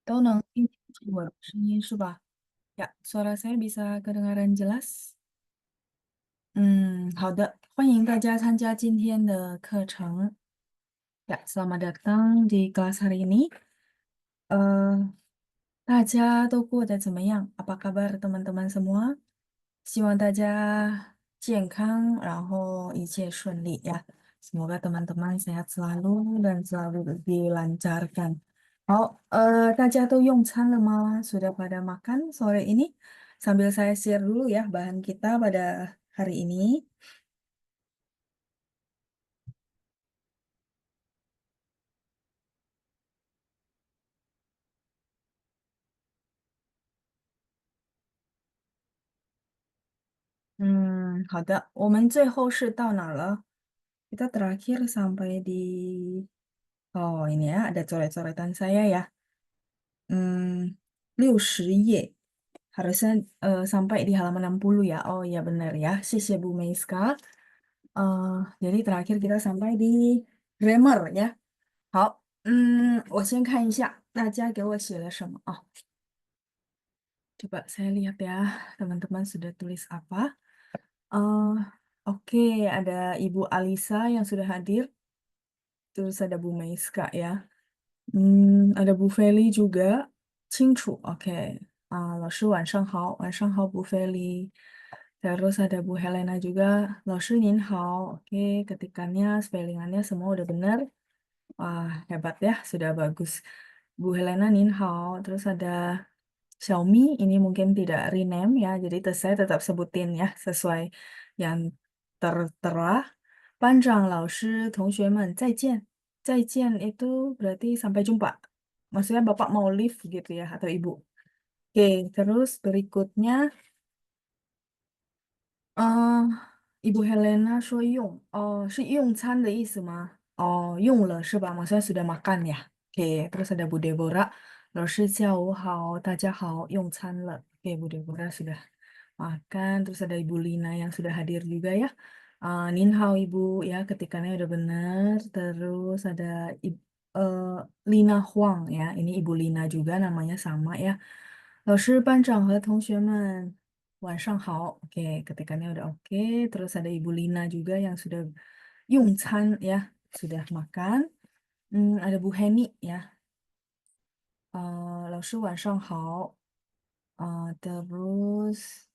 都能听清楚我的声音是吧？Ya, suara saya bisa kedengaran jelas? 好的，欢迎大家参加今天的课程。Ya, selamat datang di kelas hari ini. 大家都过得怎么样？Apa kabar teman-teman semua？希望大家健康，然后一切顺利呀。Semoga teman-teman sehat selalu dan selalu dilancarkan. 好，大家都用餐了吗？Sudah pada makan sore ini? Sambil saya share dulu ya bahan kita pada hari ini. 好的，我们最后是到哪儿了？Kita terakhir sampai di Oh, ini ya, ada coret-coretan saya ya. 60页 harusnya sampai di halaman 60 ya. Oh ya benar ya. 谢谢 Bu Meiska. Jadi terakhir kita sampai di grammar ya. 好，我先看一下大家给我写了什么啊。Coba saya lihat ya, teman-teman sudah tulis apa. Eh, oke, ada Ibu Alisa yang sudah hadir. Terus ada Bu Meiska ya. Ada Bu Feli juga. 清楚 oke. 老师晚上好，晚上好 Bu Feli. Terus ada Bu Helena juga. 老师您好, oke, ketikannya, spellingannya semua udah benar. Wah, hebat ya, sudah bagus. Bu Helena Ninhao, terus ada Xiaomi, ini mungkin tidak rename ya, jadi saya tetap sebutin ya, sesuai yang tertera. Panjang 老师同学们再见，再见 itu berarti sampai jumpa. Maksudnya Bapak mau leave gitu ya, atau Ibu. Oke, terus berikutnya, uh, Ibu Helena 说用，是用餐的意思吗？用了是吧？maksudnya sudah makan ya. Oke, terus ada Bu Deborah. 老师下午好，大家好，用餐了. Oke, Bu Deborah sudah makan. Terus ada Ibu Lina yang sudah hadir juga ya. Ninhao Ibu ya, ketikannya udah benar. Terus ada eh, Lina Huang ya. Ini Ibu Lina juga namanya sama ya. 老师、班长和同学们晚上好. Oke, ketikannya udah oke. Terus ada Ibu Lina juga yang sudah 用餐 ya, sudah makan. Ada Bu Heni ya. 老师晚上好. Terus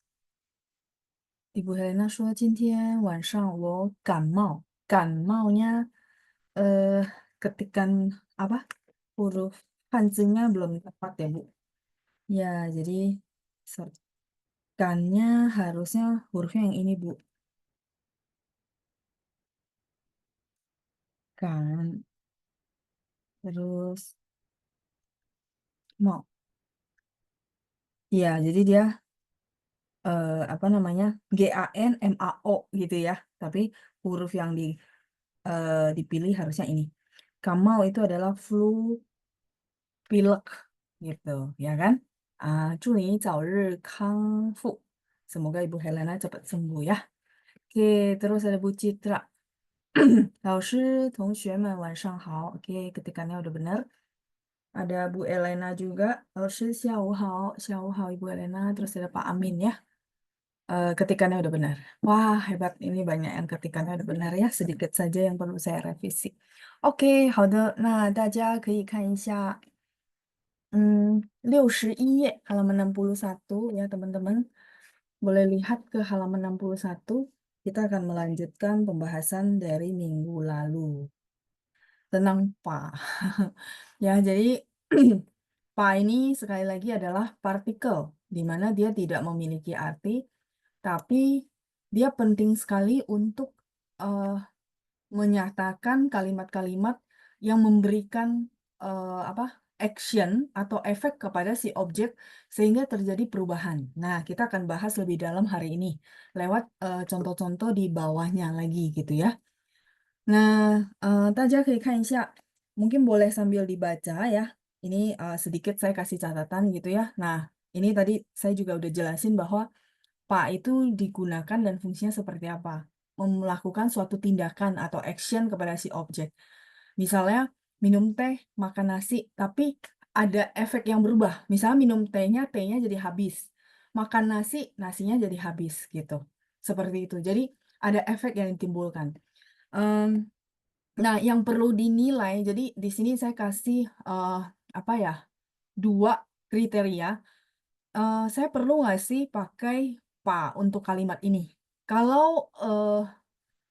Ibu Helena 说今天晚上我感冒，感冒nya eh ketikan apa? Huruf kanjinya belum tepat ya, Bu. Ya, jadi kannya harusnya hurufnya yang ini, Bu. Kan. Terus mau. Ya, jadi dia apa namanya? GANMAO gitu ya. Tapi huruf yang dipilih harusnya ini. Kamau itu adalah flu pilek gitu, ya kan? 祝你早日康复. Semoga Ibu Helena cepat sembuh ya. Oke, terus ada Bu Citra. 老师、同学们晚上好. Oke, ketikannya udah benar. Ada Bu Elena juga. 老师下午好, Ibu Elena. Terus ada Pak Amin ya. Ketikannya udah benar. Wah, hebat. Ini banyak yang ketikannya udah benar ya. Sedikit saja yang perlu saya revisi. Oke, 好的。那大家可以看一下61页, halaman 61 ya teman-teman. Boleh lihat ke halaman 61. Kita akan melanjutkan pembahasan dari minggu lalu. Tenang, Pak. Ya, jadi Pak ini sekali lagi adalah partikel, di mana dia tidak memiliki arti, tapi dia penting sekali untuk eh, menyatakan kalimat-kalimat yang memberikan apa action atau efek kepada si objek sehingga terjadi perubahan. Nah, kita akan bahas lebih dalam hari ini lewat contoh-contoh di bawahnya lagi gitu ya. Nah, 大家可以看一下, mungkin boleh sambil dibaca ya. Ini sedikit saya kasih catatan gitu ya. Nah, ini tadi saya juga udah jelasin bahwa Pak itu digunakan dan fungsinya seperti apa? Melakukan suatu tindakan atau action kepada si objek. Misalnya minum teh, makan nasi, tapi ada efek yang berubah. Misalnya minum tehnya, tehnya jadi habis. Makan nasi, nasinya jadi habis gitu. Seperti itu. Jadi ada efek yang ditimbulkan. Mmm, nah yang perlu dinilai, jadi di sini saya kasih, apa ya, 2 kriteria, saya perlu nggak sih pakai "pa" untuk kalimat ini? Kalau,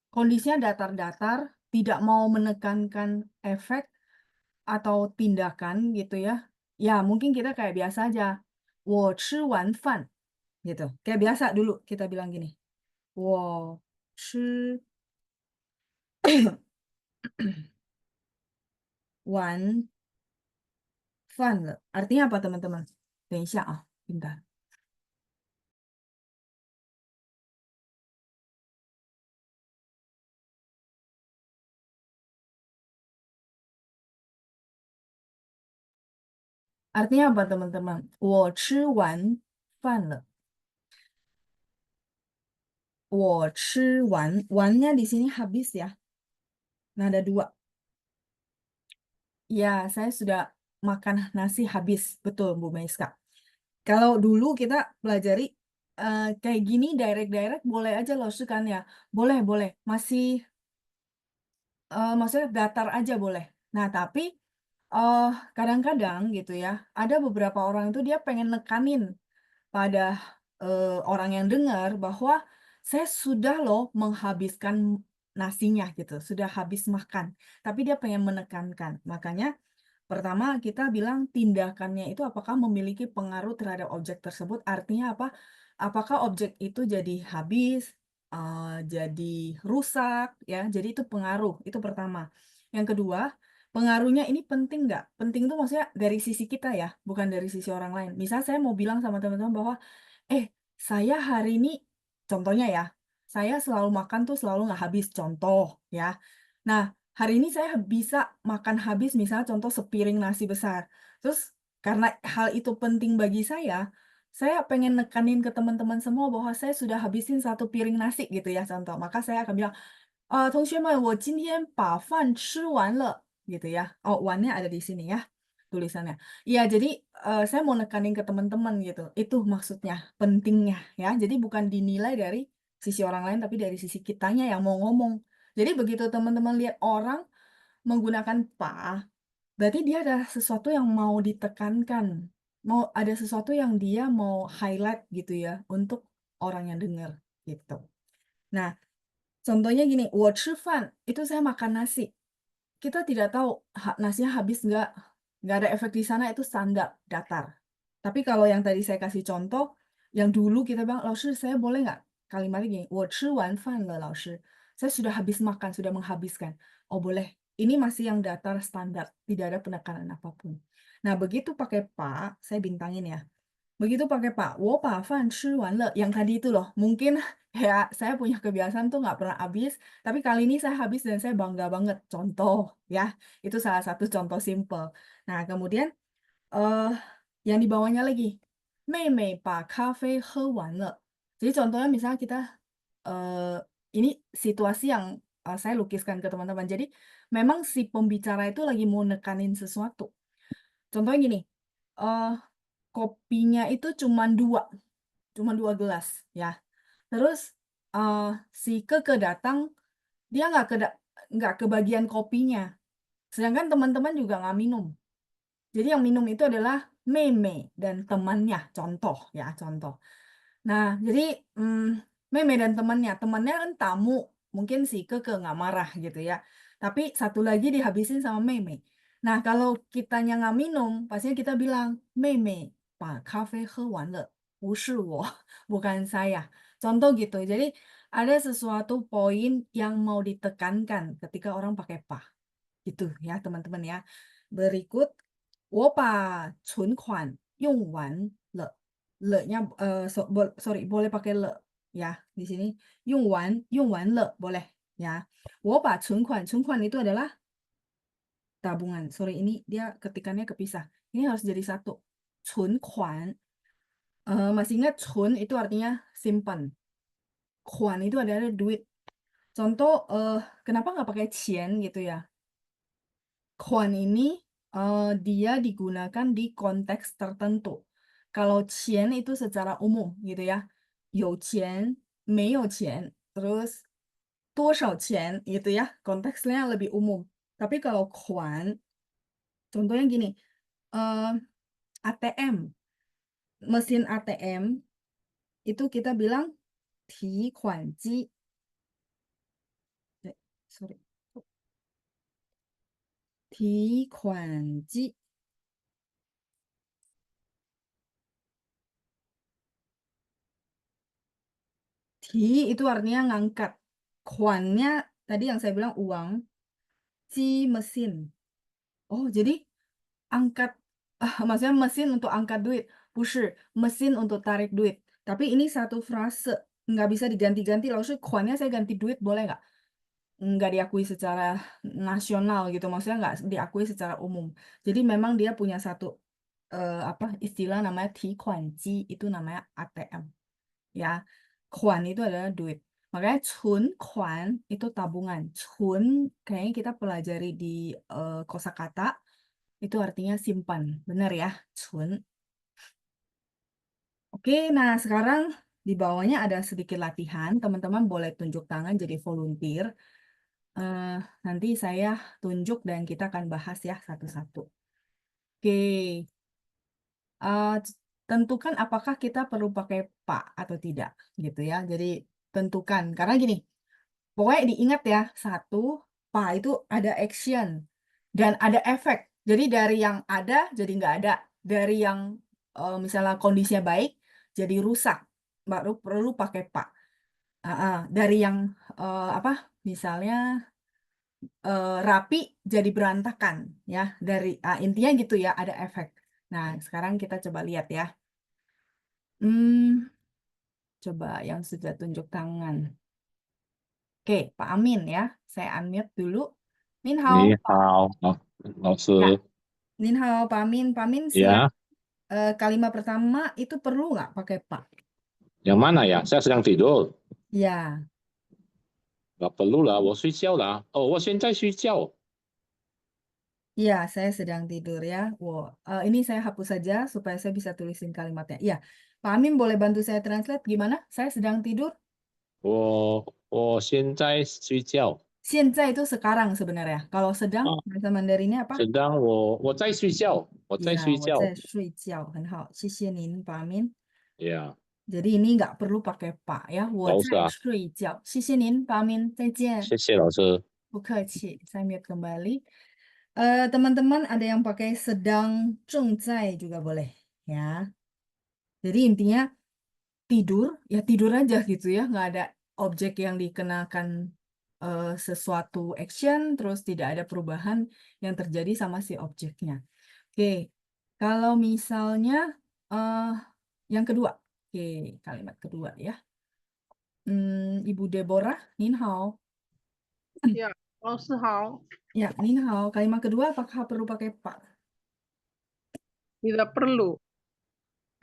kondisinya datar-datar, tidak mau menekankan efek atau tindakan gitu ya, ya mungkin kita kayak biasa aja, 我吃完饭 gitu. Kayak biasa dulu kita bilang gini, 我吃完 饭了. Artinya apa teman-teman? 等一下啊, bentar. Artinya apa teman-teman? 我吃完饭了. 我吃完, 完-nya di sini habis ya. Nah, ada 2. Ya, saya sudah makan nasi habis, betul Bu Meiska. Kalau dulu kita pelajari, kayak gini direct-direct boleh aja loh kan ya, boleh boleh, masih, maksudnya datar aja boleh. Nah tapi, kadang-kadang gitu ya, ada beberapa orang itu dia pengen nekanin pada, orang yang dengar bahwa saya sudah loh menghabiskan nasinya gitu, sudah habis makan, tapi dia pengen menekankan. Makanya pertama, kita bilang tindakannya itu apakah memiliki pengaruh terhadap objek tersebut, artinya apa? Apakah objek itu jadi habis, jadi rusak, ya, jadi itu pengaruh, itu pertama. Yang kedua, pengaruhnya ini penting nggak? Penting itu maksudnya dari sisi kita ya, bukan dari sisi orang lain. Misal saya mau bilang sama teman-teman bahwa, saya hari ini, contohnya ya, saya selalu makan tuh selalu nggak habis, contoh ya. Nah, hari ini saya bisa makan habis misalnya contoh sepiring nasi besar. Terus karena hal itu penting bagi saya pengen nekanin ke teman-teman semua bahwa saya sudah habisin 1 piring nasi gitu ya contoh. Maka saya akan bilang, 同学们，我今天把饭吃完了, gitu ya. Oh, 完-nya ada di sini ya tulisannya. Iya, jadi, saya mau nekanin ke teman-teman gitu. Itu maksudnya, pentingnya ya. Jadi bukan dinilai dari sisi orang lain, tapi dari sisi kitanya yang mau ngomong. Jadi begitu teman-teman lihat orang menggunakan "pa", berarti dia ada sesuatu yang mau ditekankan, ada sesuatu yang dia mau highlight gitu ya, untuk orang yang dengar, gitu. Nah, contohnya gini, 我吃饭, itu saya makan nasi. Kita tidak tahu nasinya habis nggak ada efek di sana, itu standar, datar. Tapi kalau yang tadi saya kasih contoh, yang dulu kita bilang, 老师 saya boleh nggak kalimatnya gini, 我吃完饭了老师. Saya sudah habis makan, sudah menghabiskan. Oh boleh, ini masih yang datar standar, tidak ada penekanan apapun. Nah begitu pakai pak, saya bintangin ya. Begitu pakai pak, 我把饭吃完了, yang tadi itu loh, mungkin ya saya punya kebiasaan tuh nggak pernah habis, tapi kali ini saya habis dan saya bangga banget. Contoh ya, itu salah satu contoh simple. Nah kemudian, eee, yang di bawahnya lagi, 妹妹把咖啡喝完了. Jadi contohnya misalnya kita, eee, ini situasi yang, saya lukiskan ke teman-teman. Jadi memang si pembicara itu lagi mau nekanin sesuatu. Contohnya gini, eee, kopinya itu cuma 2 gelas ya. Terus, si Keke datang, dia nggak kebagian kopinya, sedangkan teman-teman juga nggak minum. Jadi yang minum itu adalah Meme dan temannya, contoh ya, contoh. Nah, jadi, Meme dan temannya kan tamu, mungkin si Keke nggak marah gitu ya, tapi satu lagi dihabisin sama Meme. Nah, kalau kitanya nggak minum, pastinya kita bilang, "妹妹把咖啡喝完了，不是我," bukan saya. Contoh gitu. Jadi ada sesuatu poin yang mau ditekankan ketika orang pakai "pa." Gitu ya, teman-teman ya. Berikut, 我把存款用完了. Le-nya, sorry, boleh pakai le ya di sini. 用完了 boleh ya. 我把存款 itu adalah tabungan. Sorry, ini dia ketikannya kepisah. Ini harus jadi satu. 存款, masih ingat 存 itu artinya simpan. 款 itu adalah duit. Contoh, kenapa nggak pakai 钱 gitu ya. 款 ini dia digunakan di konteks tertentu. Kalau 钱 itu secara umum gitu ya. 有钱,没有钱, terus 多少钱gitu ya. Konteksnya lebih umum. Tapi kalau 款, contohnya gini, eh, ATM, mesin ATM itu kita bilang 提款机. Sorry. 提款机. Ti itu artinya ngangkat. Kuannya tadi yang saya bilang uang. Ji mesin. Oh, jadi angkat, maksudnya mesin untuk angkat duit. Bushi, mesin untuk tarik duit. Tapi ini satu frase. Nggak bisa diganti-ganti. Lalu kuannya saya ganti duit, boleh nggak? Nggak diakui secara nasional gitu. Maksudnya nggak diakui secara umum. Jadi memang dia punya satu istilah namanya ti kuan ji. Itu namanya ATM. Ya, kuan itu adalah duit. Makanya cun kuan itu tabungan. Cun kayaknya kita pelajari di kosakata itu artinya simpan. Benar ya, cun. Oke, nah sekarang di bawahnya ada sedikit latihan. Teman-teman boleh tunjuk tangan jadi volunteer. Eh, Nanti saya tunjuk dan kita akan bahas ya satu-satu. Oke, tentukan apakah kita perlu pakai pak atau tidak, gitu ya. Jadi tentukan, karena gini, pokoknya diingat ya, satu, pak itu ada action dan ada efek. Jadi dari yang ada jadi nggak ada, dari yang misalnya kondisinya baik jadi rusak, baru perlu pakai pak. Dari yang apa, misalnya rapi jadi berantakan, ya. Dari intinya gitu ya, ada efek. Nah, sekarang kita coba lihat ya. Hmm, Coba yang sudah tunjuk tangan. Oke, Pak Amin ya. Saya unmute dulu. Min hao, 你 Pak. 好，老 Ya, 师， Min hao, Pak Amin. Pak Amin, ya, kalimat pertama itu perlu nggak pakai Pak? yang mana ya? Saya sedang tidur. Ya, Nggak perlu lah, 我睡觉了。哦，我现在睡觉。ya, saya sedang tidur ya. Wow, ini saya hapus saja supaya saya bisa tulisin kalimatnya. Ya, Pak Amin boleh bantu saya translate gimana? Saya sedang tidur. 我现在睡觉。Xianzai itu sekarang sebenarnya. Kalau sedang, 啊，bahasa Mandarinnya apa? sedang我在睡觉，我在 Ya, 我在 睡觉。睡觉，很好，谢谢您，Pak Amin. Ya, Jadi ini nggak perlu pakai pak ya. 我在 nggak usah. 睡觉，谢谢您，Pak Amin，再见。谢谢老师。Bukachi, saya mute kembali. Teman-teman ada yang pakai sedang, 正在juga boleh ya. Jadi intinya tidur, ya tidur aja gitu ya. Nggak ada objek yang dikenakan sesuatu action, terus tidak ada perubahan yang terjadi sama si objeknya. Oke, kalau misalnya eh yang kedua, oke, kalimat kedua ya. Ibu Deborah, Nin hao. 呀，老师好。 Ya, Nin hao. Kalimat kedua apakah perlu pakai pak? Tidak perlu.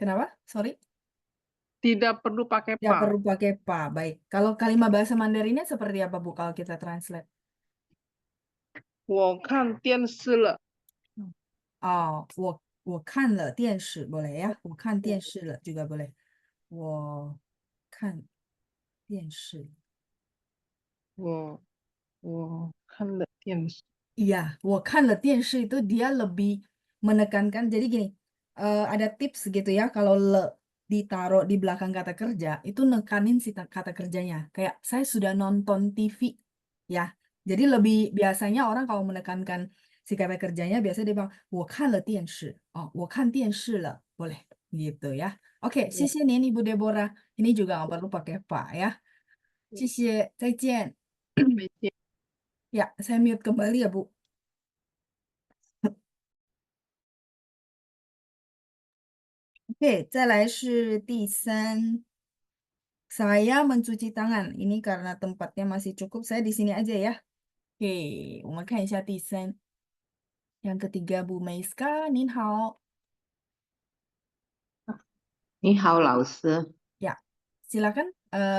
Kenapa? Sorry. Tidak perlu pakai Ya, pak. perlu pakai pak. Baik. Kalau kalimat bahasa Mandarinnya seperti apa, Bu, kalau kita translate? 我看电视了。 Oh, 我看了电视 boleh ya. 我看电视了 juga boleh. 我看电视。我看了电视。 Iya, 我看了电视 itu dia lebih menekankan. Jadi gini, ada tips gitu ya. Kalau le ditaruh di belakang kata kerja, itu nekanin si kata kerjanya. Kayak saya sudah nonton TV, ya. Jadi lebih biasanya orang kalau menekankan si kata kerjanya, biasanya dia bilang, 我看了电视. Oh, 我看电视了. Boleh, gitu ya. Oke, 谢谢您, Ibu Deborah. Ini juga nggak perlu pakai pak ya. 谢谢，再见. 再见。 Ya, saya mute kembali ya, Bu. Oke, 再来是第三. Saya mencuci tangan. Ini karena tempatnya masih cukup, saya di sini aja ya. Oke, 我们看一下第三. Yang ketiga, Bu Meiska, Nin hao. 你好，老师， Ya, silakan.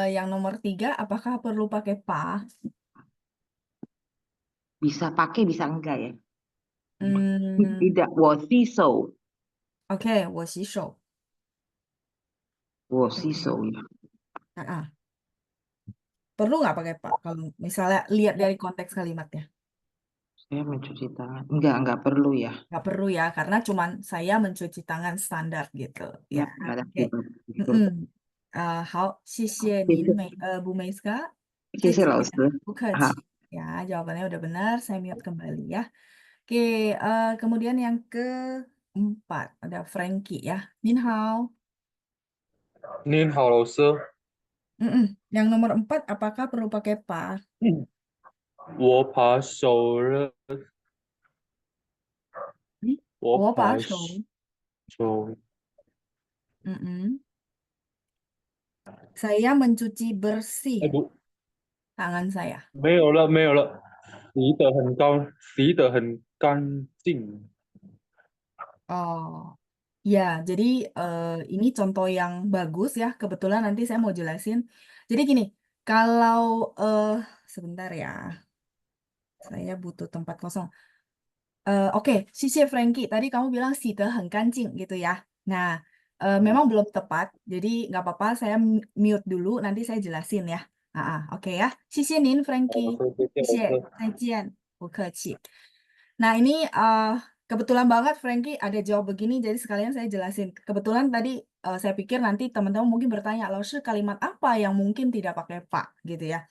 Yang nomor 3, apakah perlu pakai pa? bisa pakai bisa enggak ya? Tidak, 我洗手， Oke, 我洗手。我洗手呀。 Ah, perlu nggak pakai pak kalau misalnya lihat dari konteks kalimatnya? Saya mencuci tangan. Enggak perlu ya. Nggak perlu ya, karena cuman saya mencuci tangan standar gitu ya. Ada Oke. Hao, 谢谢您Bu Meiska. 谢谢老师。 Bukaci. Ya, jawabannya udah benar. Saya mute kembali ya. Oke, kemudian yang keempat ada Frankie ya. Nin hao. 您好，老师， Yang nomor 4 apakah perlu pakai pa? 我把手了，我把 手。手， Saya mencuci bersih 哎不， tangan saya. 没有了，没有了，洗得很干净。 Oh, ya. Jadi ini contoh yang bagus ya. Kebetulan nanti saya mau jelasin. Jadi gini, kalau sebentar ya, saya butuh tempat kosong. Oke, Sisi Frankie, tadi kamu bilang si很干净 gitu ya. Nah, memang belum tepat, jadi nggak apa-apa, saya mute dulu, nanti saya jelasin ya. Oke ya. Sisi Nin 好， Frankie. 老师，谢谢老 Sisi, 师。再见. 不客气. Nah, ini kebetulan banget Frankie ada jawab begini, jadi sekalian saya jelasin. Kebetulan tadi saya pikir nanti teman-teman mungkin bertanya, Lalu kalimat apa yang mungkin tidak pakai pak gitu ya.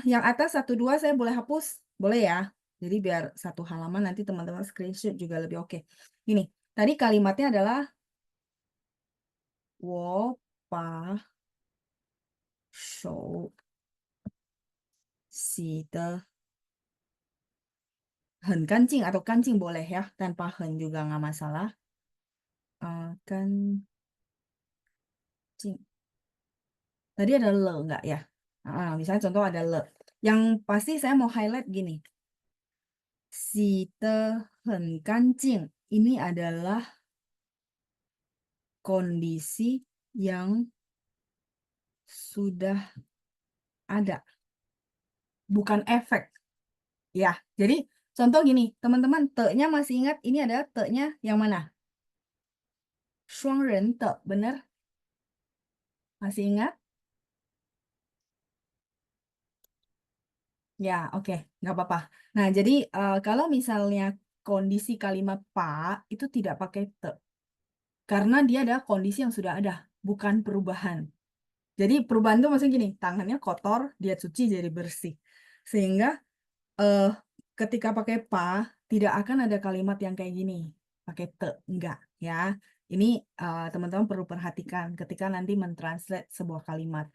Yang atas 1, 2 saya boleh hapus? Boleh ya. Jadi biar satu halaman nanti teman-teman screenshot juga lebih oke. Ini, tadi kalimatnya adalah 我把手洗得很干净 atau 干净 boleh ya, tanpa 很 juga nggak masalah. 干净. Tadi ada le nggak ya? Misalnya contoh ada le. Yang pasti saya mau highlight gini. 洗得很干净. Ini adalah kondisi yang sudah ada, bukan efek. Ya, jadi contoh gini, teman-teman, te-nya masih ingat ini adalah te-nya yang mana? 双人的, benar? Masih ingat? Ya, oke, nggak apa-apa. Nah, jadi kalau misalnya kondisi kalimat pa itu tidak pakai te, karena dia adalah kondisi yang sudah ada, bukan perubahan. Jadi perubahan itu maksudnya gini, tangannya kotor, dia cuci jadi bersih. Sehingga ketika pakai pa, tidak akan ada kalimat yang kayak gini, pakai te, enggak ya. Ini teman-teman perlu perhatikan ketika nanti mentranslate sebuah kalimat.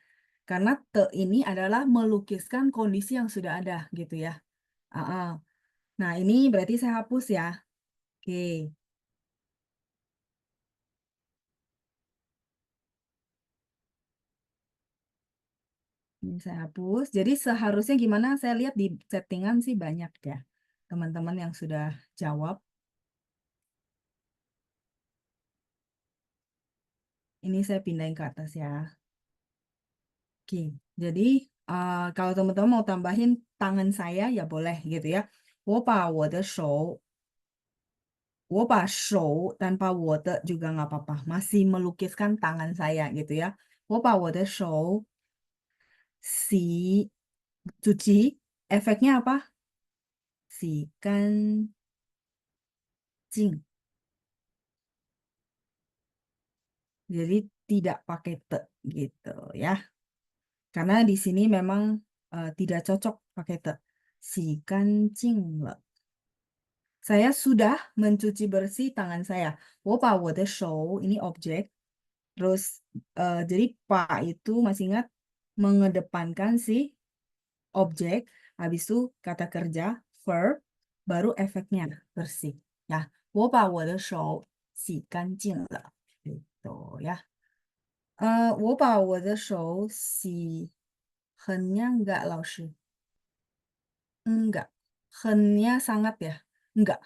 Karena te ini adalah melukiskan kondisi yang sudah ada gitu ya. Nah, ini berarti saya hapus ya. Oke. Ini saya hapus. Jadi seharusnya gimana? Saya lihat di settingan sih banyak ya. Teman-teman yang sudah jawab. Ini saya pindahin ke atas ya. Oke. Jadi kalau teman-teman mau tambahin tangan saya ya boleh gitu ya. 我把我的手 tanpa 我的 juga nggak apa-apa. Masih melukiskan tangan saya gitu ya. 我把我的手 cuci. Efeknya apa? 洗干净. Jadi tidak pakai te gitu ya. Karena di sini memang tidak cocok pakai te. 洗干净了. Saya sudah mencuci bersih tangan saya. 我把我的手 ini objek. Terus jadi pa itu masih ingat mengedepankan si objek. Habis itu kata kerja verb baru efeknya bersih. Ya, 我把我的手洗干净了. Gitu ya. 我把我的手洗 hennya enggak 老师 enggak hennya sangat ya enggak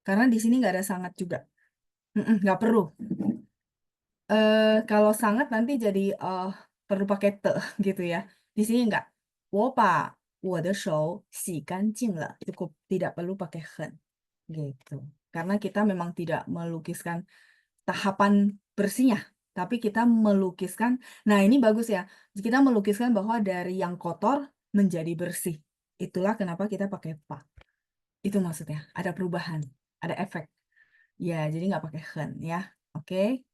karena di sini enggak ada sangat juga enggak perlu kalau sangat nanti jadi perlu pakai te gitu ya di sini enggak 我把我的手洗干净了 cukup tidak perlu pakai hen gitu. Karena kita memang tidak melukiskan tahapan bersihnya, tapi kita melukiskan, nah ini bagus ya, kita melukiskan bahwa dari yang kotor menjadi bersih. Itulah kenapa kita pakai pa. Itu maksudnya, ada perubahan, ada efek. Ya, jadi nggak pakai hen ya. Oke.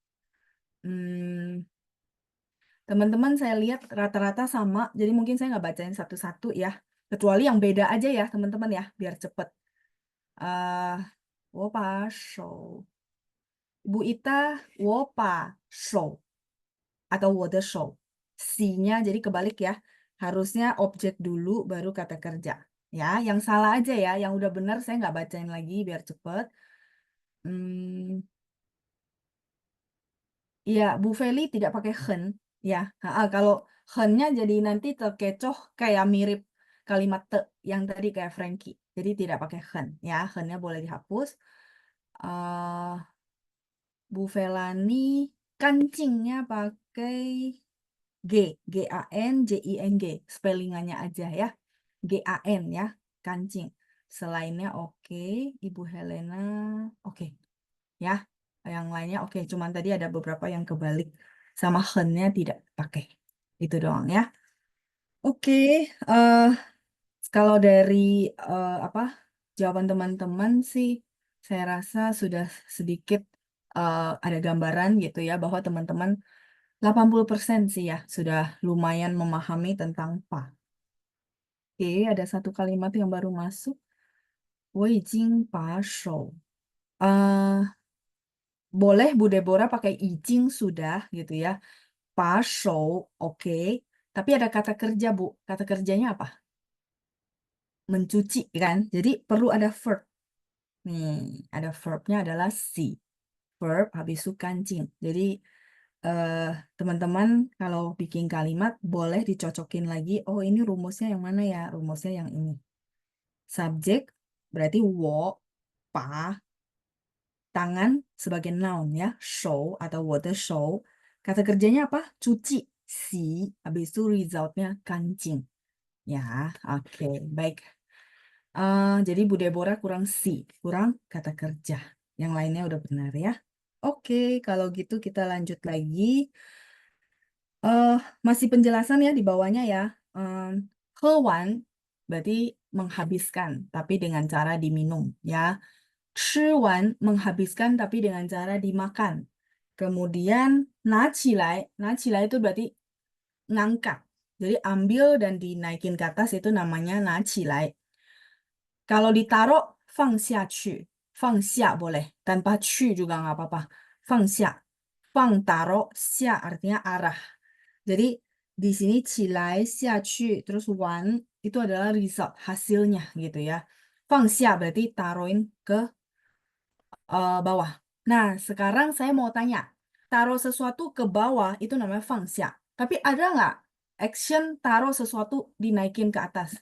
Teman-teman saya lihat rata-rata sama, jadi mungkin saya nggak bacain satu-satu ya. Kecuali yang beda aja ya teman-teman ya, biar cepet. 我把手 Bu Ita, 我把手 atau 我的手 si-nya jadi kebalik ya. Harusnya objek dulu baru kata kerja. Ya, yang salah aja ya, yang udah benar saya nggak bacain lagi biar cepet. Ya, Bu Feli tidak pakai hen ya. Kalau hen-nya jadi nanti terkecoh kayak mirip kalimat te yang tadi kayak Frankie. Jadi tidak pakai hen ya, hen-nya boleh dihapus. Bu Felani kancingnya pakai G, G-A-N-J-I-N-G, spellingannya aja ya. G-A-N ya, kancing. Selainnya oke, Ibu Helena oke. Ya, yang lainnya oke. Cuman tadi ada beberapa yang kebalik sama hen-nya tidak pakai. Itu doang ya. Oke, kalau dari jawaban teman-teman sih, saya rasa sudah sedikit ada gambaran gitu ya bahwa teman-teman 80% sih ya sudah lumayan memahami tentang pa. Oke, ada satu kalimat yang baru masuk. 我已经把手 boleh Bu Deborah pakai izin sudah gitu ya. Pasok, oke. Tapi ada kata kerja Bu. Kata kerjanya apa? Mencuci kan. Jadi perlu ada verb. Nih, ada verbnya adalah si. Verb habis itu kancing. Jadi teman-teman kalau bikin kalimat boleh dicocokin lagi. Oh ini rumusnya yang mana ya? Rumusnya yang ini. Subjek berarti wo, pa, tangan sebagai noun ya, show atau water show. Kata kerjanya apa? Cuci, si, habis itu resultnya kancing. Ya, oke, baik. Jadi Bu Deborah kurang si, kurang kata kerja. Yang lainnya udah benar ya. Oke, kalau gitu kita lanjut lagi. Masih penjelasan ya di bawahnya ya. Hewan berarti menghabiskan, tapi dengan cara diminum ya. 吃完 menghabiskan tapi dengan cara dimakan. Kemudian 拿起来itu berarti ngangkat. Jadi ambil dan dinaikin ke atas itu namanya 拿起来. Kalau ditaruh 放下去, 放下 boleh, tanpa 去 juga nggak apa-apa. 放下, 放 taruh, 下 artinya arah. Jadi di sini 起来下去terus 完 itu adalah result hasilnya gitu ya. 放下 berarti taruhin ke bawah. Nah, sekarang saya mau tanya, taruh sesuatu ke bawah itu namanya 放下. Tapi ada nggak action taruh sesuatu dinaikin ke atas?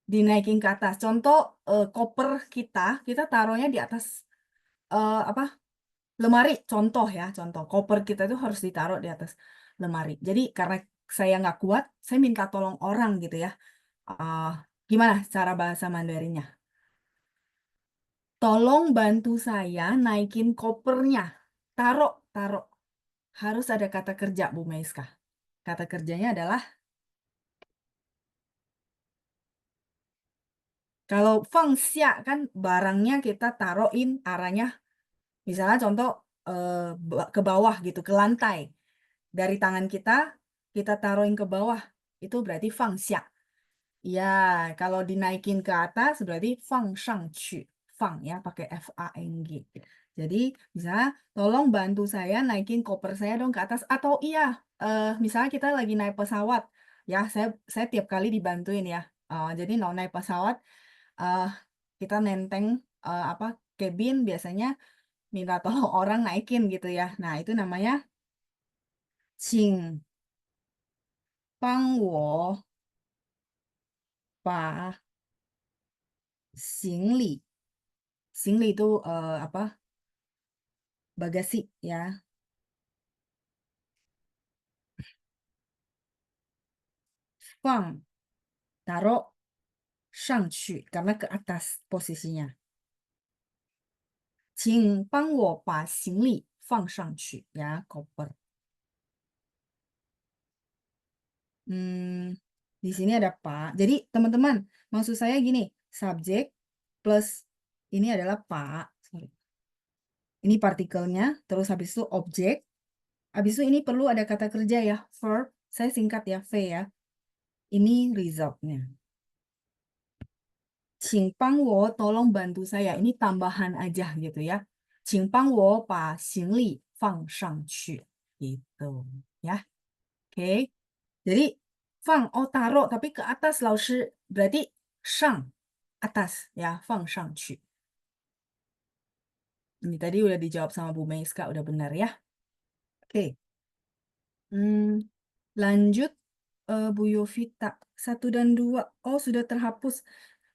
Dinaikin ke atas. Contoh koper kita taruhnya di atas lemari. Contoh ya, contoh koper kita itu harus ditaruh di atas lemari. Jadi karena saya nggak kuat, saya minta tolong orang gitu ya. Gimana cara bahasa Mandarinnya? Tolong bantu saya naikin kopernya. Taruh, taruh. Harus ada kata kerja, Bu Meiska. Kata kerjanya adalah, kalau fengxia kan barangnya kita taruhin arahnya, misalnya contoh ke bawah gitu, ke lantai. Dari tangan kita taruhin ke bawah. Itu berarti fengxia. Ya, kalau dinaikin ke atas berarti fang shang qu. Fang ya, pakai F-A-N-G. Jadi, misalnya, tolong bantu saya naikin koper saya dong ke atas. Atau iya, misalnya kita lagi naik pesawat. Ya, saya tiap kali dibantuin ya. Jadi, naik pesawat, eh, kita nenteng cabin biasanya minta tolong orang naikin gitu ya. Nah, itu namanya 请帮我把行李 itu bagasi ya. Fang, taruh 上去karena ke atas posisinya. 请帮我把行李放上去 ya, koper. Di sini ada Pak. Jadi teman-teman, maksud saya gini, subjek plus ini adalah Pak. Sorry. Ini partikelnya, terus habis itu objek. Habis itu ini perlu ada kata kerja ya, verb. Saya singkat ya, V ya. Ini resultnya. 请帮我 tolong bantu saya. Ini tambahan aja gitu ya. 请帮我把行李放上去. Gitu ya. Oke. Jadi fang oh taruh tapi ke atas laoshi berarti shang atas ya, fang shang qu. Ini tadi udah dijawab sama Bu Meiska, udah benar ya. Oke. Lanjut Bu Yovita 1 dan 2. Oh, sudah terhapus.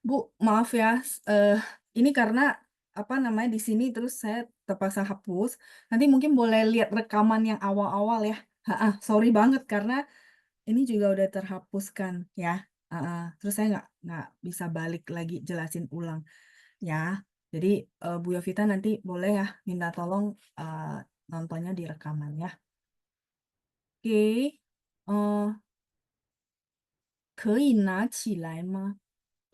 Bu, maaf ya. Ini karena apa namanya di sini terus saya terpaksa hapus. Nanti mungkin boleh lihat rekaman yang awal-awal ya. Sorry banget karena ini juga udah terhapuskan ya. Terus saya nggak bisa balik lagi jelasin ulang ya. Jadi Bu Yovita nanti boleh ya minta tolong nontonnya di rekaman ya. Oke. 可以拿起来吗?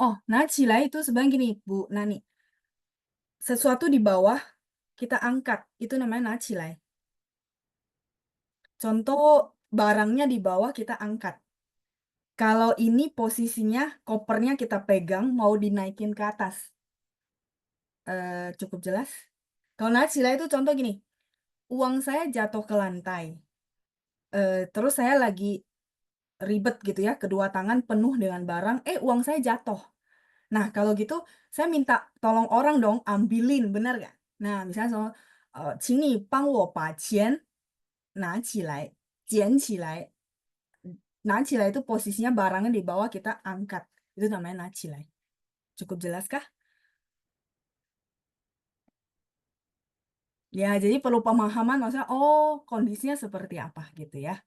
Oh, 拿起来 itu sebenarnya gini, Bu Nani. Sesuatu di bawah kita angkat, itu namanya 拿起来. Contoh barangnya di bawah kita angkat. Kalau ini posisinya kopernya kita pegang mau dinaikin ke atas. Cukup jelas? Kalau 拿起来 itu contoh gini. Uang saya jatuh ke lantai. Terus saya lagi ribet gitu ya, kedua tangan penuh dengan barang, uang saya jatuh. Nah, kalau gitu saya minta tolong orang dong ambilin, benar gak? Nah, misalnya soal 请你帮我把钱拿起来，捡起来。拿起来 itu posisinya barangnya di bawah kita angkat. Itu namanya 拿起来. Cukup jelas kah? Ya, jadi perlu pemahaman maksudnya, oh kondisinya seperti apa gitu ya.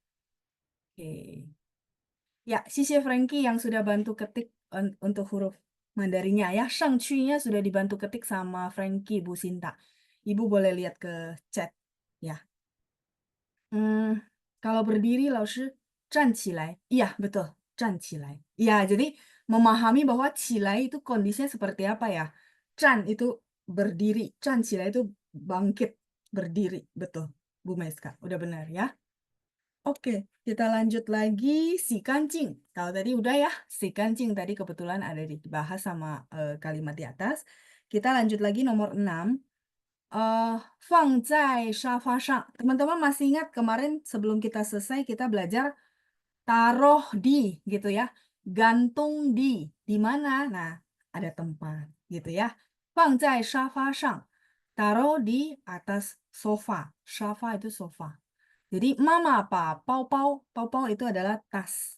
Oke. Ya, Sisi Frankie yang sudah bantu ketik untuk huruf Mandarinnya ya. Shangqu-nya sudah dibantu ketik sama Frankie, Bu Sinta. Ibu boleh lihat ke chat ya. Kalau berdiri, laoshi, 站起来. Iya, betul. 站起来. Iya, jadi memahami bahwa 起来 itu kondisinya seperti apa ya. 站 itu berdiri. 站起来 itu bangkit, berdiri. Betul, Bu Meska. Udah benar ya. Oke, kita lanjut lagi si kancing. Kalau tadi udah ya, si kancing tadi kebetulan ada dibahas sama kalimat di atas. Kita lanjut lagi nomor 6. Fang zai shafa shang. Teman-teman masih ingat kemarin sebelum kita selesai kita belajar taruh di gitu ya. Gantung di mana? Nah, ada tempat gitu ya. Fang zai shafa shang. Taruh di atas sofa. Shafa itu sofa. Jadi mama apa? Pau-pau. Pau-pau itu adalah tas.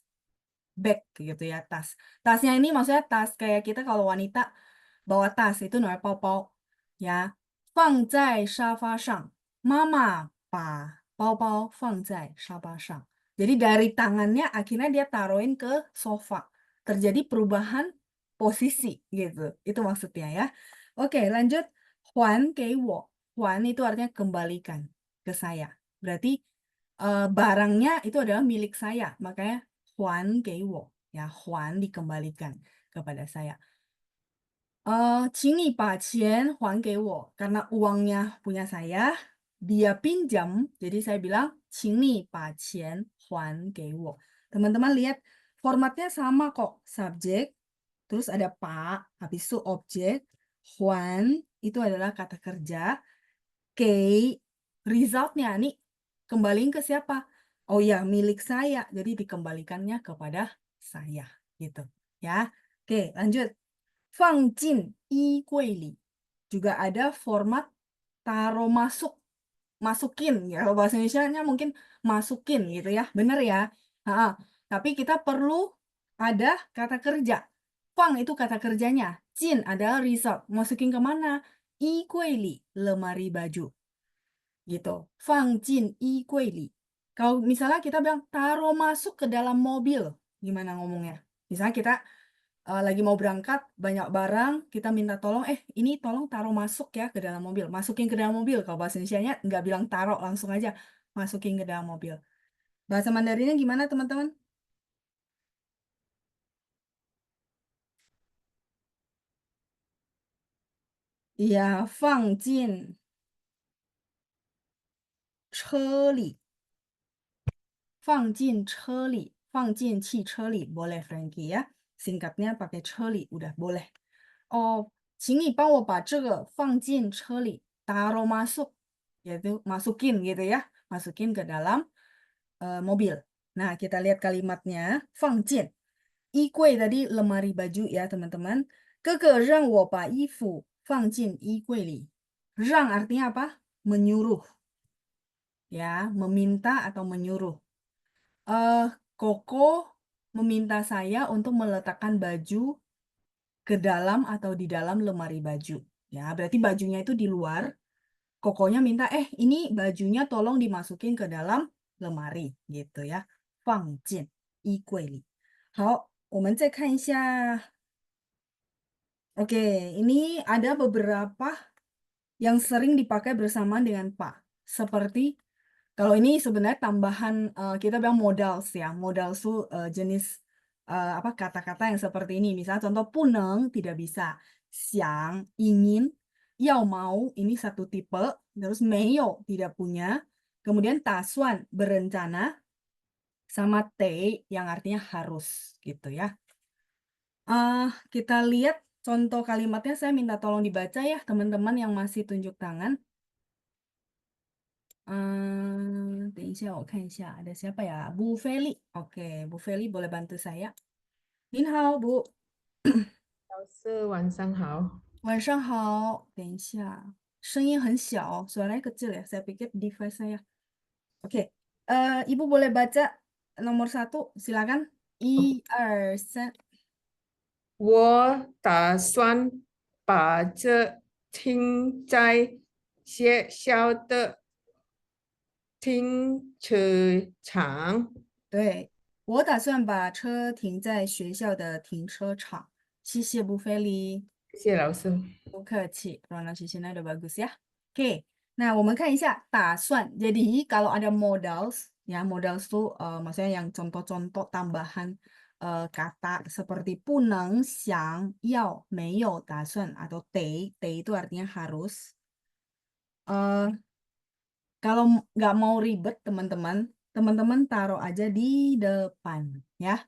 Bag gitu ya, tas. Tasnya ini maksudnya tas kayak kita kalau wanita bawa tas itu namanya pau-pau. Ya. 放在沙发上. Mama, pa, pau-pau 放在沙发上. Jadi dari tangannya akhirnya dia taruhin ke sofa. Terjadi perubahan posisi gitu. Itu maksudnya ya. Oke, lanjut. 还给我. 还itu artinya kembalikan ke saya. Berarti barangnya itu adalah milik saya, makanya 还给我 ya, 还 dikembalikan kepada saya. 请你把钱还给我 karena uangnya punya saya, dia pinjam, jadi saya bilang 请你把钱还给我. Teman-teman lihat formatnya sama kok, subjek, terus ada pak, habis itu objek, 还 itu adalah kata kerja, 给 resultnya nih kembaliin ke siapa? Oh ya, milik saya. Jadi dikembalikannya kepada saya gitu. Ya. Oke, lanjut. 放进衣柜里. Juga ada format taruh masuk. Masukin ya. Kalau bahasa Indonesianya mungkin masukin gitu ya. Bener ya? Tapi kita perlu ada kata kerja. Fang itu kata kerjanya. Jin adalah result. Masukin ke mana? 衣柜里, lemari baju. Gitu. Fang jin yi gui li. Kalau misalnya kita bilang taruh masuk ke dalam mobil, gimana ngomongnya? Misalnya kita lagi mau berangkat, banyak barang, kita minta tolong, ini tolong taruh masuk ya ke dalam mobil. Masukin ke dalam mobil. Kalau bahasa Indonesianya nggak bilang taruh, langsung aja masukin ke dalam mobil. Bahasa Mandarinnya gimana, teman-teman? Iya, 放进车里。放进车里，放进汽车里，boleh Frankie ya. Singkatnya pakai 车里 udah boleh. Oh, 请你帮我把这个放进车里，taruh masuk, yaitu masukin gitu ya, masukin ke dalam mobil. Nah, kita lihat kalimatnya, 放进。衣柜 tadi lemari baju ya teman-teman. 哥哥让我把衣服放进衣柜里。让 artinya apa? Menyuruh. Ya, meminta atau menyuruh. Koko meminta saya untuk meletakkan baju ke dalam atau di dalam lemari baju. Ya, berarti bajunya itu di luar. Kokonya minta, ini bajunya tolong dimasukin ke dalam lemari, gitu ya. 放进衣柜里。好，我们再看一下。Oke, ini ada beberapa yang sering dipakai bersamaan dengan Pak. Seperti kalau ini sebenarnya tambahan kita bilang modals ya. Modals itu jenis kata-kata yang seperti ini. Misalnya contoh puneng tidak bisa. Xiang, ingin, yao mau ini satu tipe. Terus meyo tidak punya. Kemudian tasuan berencana sama te yang artinya harus gitu ya. Kita lihat contoh kalimatnya, saya minta tolong dibaca ya teman-teman yang masih tunjuk tangan. 等一下，我看一下 ada siapa ya? Bu Feli. Oke, Bu Feli boleh bantu saya. 您好, Bu. 老师晚上好。晚上好。等一下，声音很小, suaranya kecil ya. Saya pikir device saya. Oke, Ibu boleh baca nomor 1, silakan. 1, 2, 3. 我打算把这停在学校的停车场。对，我打算把车停在学校的停车场。谢谢Bu Feli. 谢谢老师。不客气, pronunciation-nya udah bagus ya. Oke, nah, 我们看一下打算. Jadi kalau ada modals, ya modals tuh maksudnya yang contoh-contoh tambahan kata seperti puneng, xiang, yao, meyo, 打算 atau te itu artinya harus. Kalau nggak mau ribet teman-teman taruh aja di depan ya.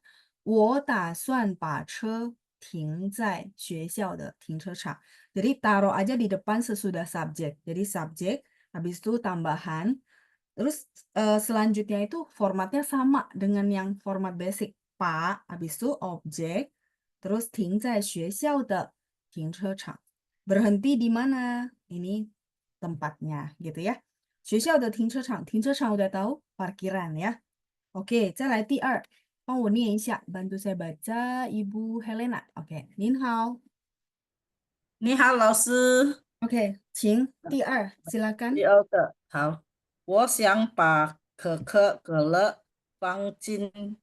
我打算把车停在学校的停车场. Jadi taruh aja di depan sesudah subjek. Jadi subjek, habis itu tambahan. Terus selanjutnya itu formatnya sama dengan yang format basic. 把, habis itu objek, terus 停在学校的停车场. Berhenti di mana? Ini tempatnya gitu ya. 学校的停车场, 停车场 udah tahu, parkiran ya. Oke, 再来第二，帮我念一下, bantu saya baca, Ibu Helena. Oke, 您好。你好，老师。Oke, 请第二, silakan. 第二个，好，我想把可口可乐放进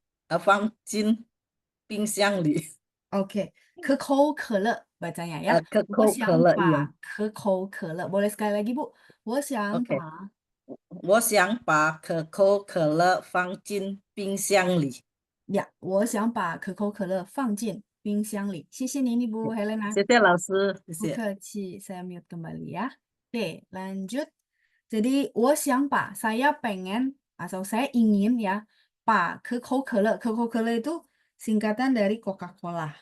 冰箱里。Oke, 可口可乐 bacanya ya. 可我口可想乐把可口可乐, boleh sekali lagi Bu? 我想 OK，把我想把可口可乐放进冰箱里。ya, 我想把可口可乐放进冰箱里. 谢谢您, Ibu Helena. 谢谢老师，谢谢。 Bukaci, saya mute kembali ya. Oke, lanjut. Jadi, 我想把, saya pengen atau saya ingin ya, 把可口可乐. 可口可乐 itu singkatan dari Coca-Cola.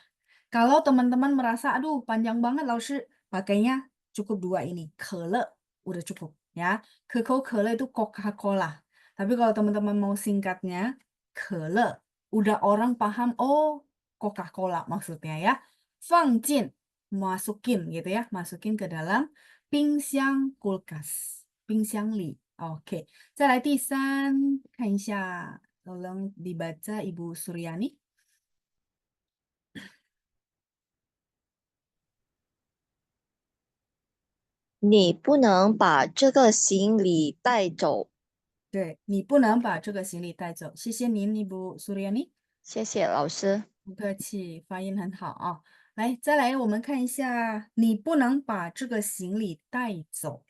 Kalau teman-teman merasa, aduh panjang banget Laoshi, pakainya cukup 2 ini. 可乐 udah cukup ya. 可口可乐 itu Coca-Cola. Tapi kalau teman-teman mau singkatnya, 可乐, udah orang paham, oh Coca-Cola maksudnya ya. 放进 masukin gitu ya, masukin ke dalam 冰箱 kulkas, 冰箱里. Oke, 再来第3, 看一下, tolong dibaca Ibu Suryani. 你不能把这个行李带走。对，你不能把这个行李带走。谢谢您，Ibu Suryani. 谢谢老师。不客气，发音很好啊。来，再来，我们看一下，你不能把这个行李带走。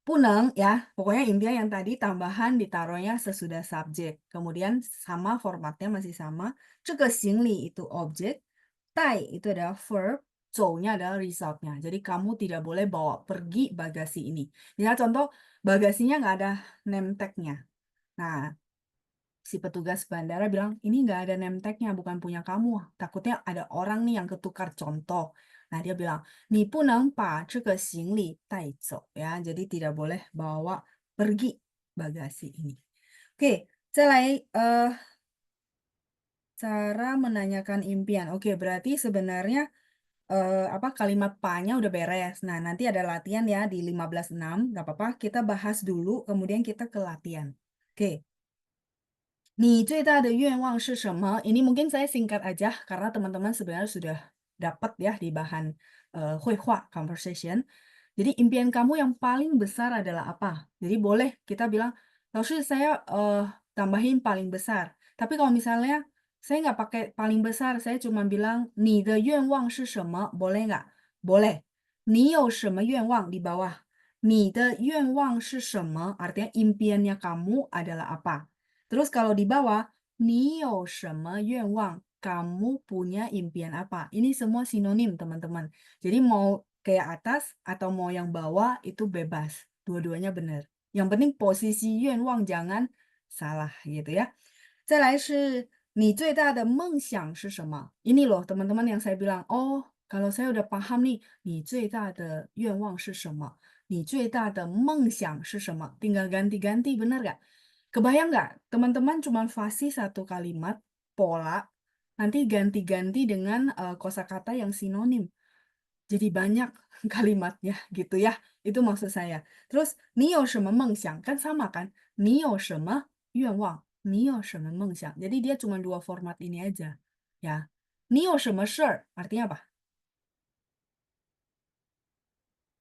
不能ya, pokoknya intinya yang tadi tambahan ditaruhnya sesudah subjek. Kemudian sama formatnya masih sama. 这个行李 itu objek, 带 itu adalah verb, 走nya adalah resultnya. Jadi kamu tidak boleh bawa pergi bagasi ini. Misal contoh, bagasinya nggak ada name tag-nya. Nah, si petugas bandara bilang, ini nggak ada name tag-nya, bukan punya kamu. Takutnya ada orang nih yang ketukar contoh. Nah, dia bilang, 你不能把这个行李带走 ya. Jadi tidak boleh bawa pergi bagasi ini. Oke, 再来 cara menanyakan impian. Oke, berarti sebenarnya apa kalimat pa-nya udah beres. Nah, nanti ada latihan ya di 15.6, nggak apa-apa. Kita bahas dulu, kemudian kita ke latihan. Oke. 你最大的愿望是什么? Ini mungkin saya singkat aja karena teman-teman sebenarnya sudah dapat ya di bahan绘画 conversation. Jadi impian kamu yang paling besar adalah apa? Jadi boleh kita bilang, lalu saya tambahin paling besar. Tapi kalau misalnya saya nggak pakai paling besar, saya cuma bilang 你的愿望是什么? Boleh nggak? Boleh. 你有什么愿望 di bawah? 你的愿望是什么? Artinya impiannya kamu adalah apa? Terus kalau di bawah, 你有什么愿望? Kamu punya impian apa? Ini semua sinonim, teman-teman. Jadi mau kayak atas atau mau yang bawah itu bebas. Dua-duanya benar. Yang penting posisi 愿望 jangan salah gitu ya. 再来是你最大的梦想是什么? Ini loh teman-teman yang saya bilang, oh kalau saya udah paham nih, 你最大的愿望是什么? 你最大的梦想是什么? Tinggal ganti-ganti, benar gak? Kebayang nggak, teman-teman cuma fasih satu kalimat, pola, nanti ganti-ganti dengan kosakata yang sinonim. Jadi banyak kalimatnya gitu ya, itu maksud saya. Terus, 你有什么梦想? Kan sama kan? 你有什么愿望? 你有什么梦想? Jadi dia cuma dua format ini aja. Ya. 你有什么事儿? Artinya apa?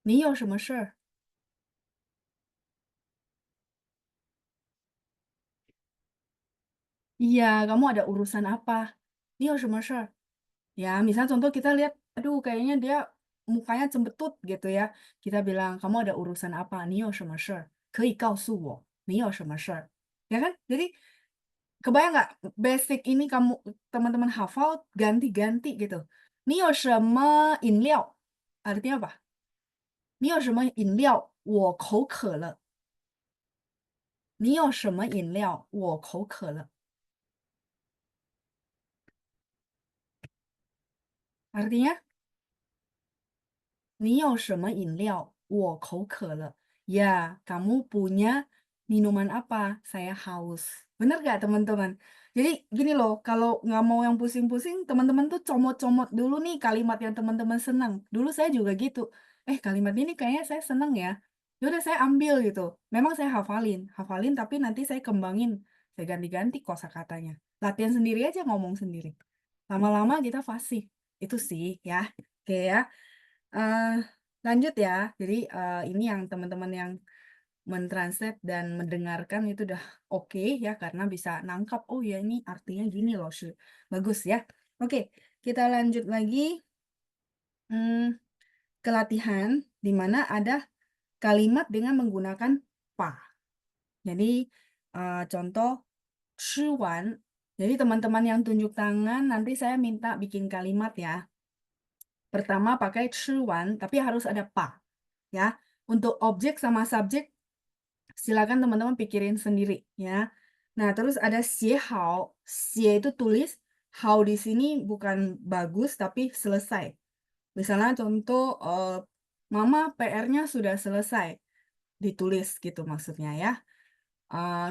你有什么事儿? Iya, kamu ada urusan apa? 你有什么事儿? Ya, misal contoh kita lihat, aduh kayaknya dia mukanya cembetut gitu ya. Kita bilang, kamu ada urusan apa? 你有什么事儿? 可以告诉我你有什么事儿? Ya kan? Jadi kebayang nggak basic ini kamu teman-teman hafal ganti-ganti gitu. 你有什么饮料? Artinya apa? 你有什么饮料? 我口渴了。你有什么饮料? 我口渴了。Artinya, 你有什么饮料? 我口渴了。Ya, kamu punya minuman apa? Saya haus. Bener gak teman-teman? Jadi gini loh, kalau nggak mau yang pusing-pusing, teman-teman tuh comot-comot dulu nih kalimat yang teman-teman senang. Dulu saya juga gitu. Kalimat ini kayaknya saya senang ya. Yaudah saya ambil gitu. Memang saya hafalin tapi nanti saya kembangin. Saya ganti-ganti kosakatanya. Latihan sendiri aja, ngomong sendiri. Lama-lama kita fasih. Itu sih ya. Oke ya. Lanjut ya. Jadi ini yang teman-teman yang mentranslate dan mendengarkan itu udah oke ya karena bisa nangkap oh ya ini artinya gini loh. Bagus ya. Oke, kita lanjut lagi ke latihan di mana ada kalimat dengan menggunakan pa. Jadi contoh 吃完. Jadi teman-teman yang tunjuk tangan nanti saya minta bikin kalimat ya. Pertama pakai 吃完 tapi harus ada pa ya. Untuk objek sama subjek silakan teman-teman pikirin sendiri ya. Nah, terus ada 写好, 写 itu tulis, 好 di sini bukan bagus tapi selesai. Misalnya contoh Mama PR-nya sudah selesai. Ditulis gitu maksudnya ya.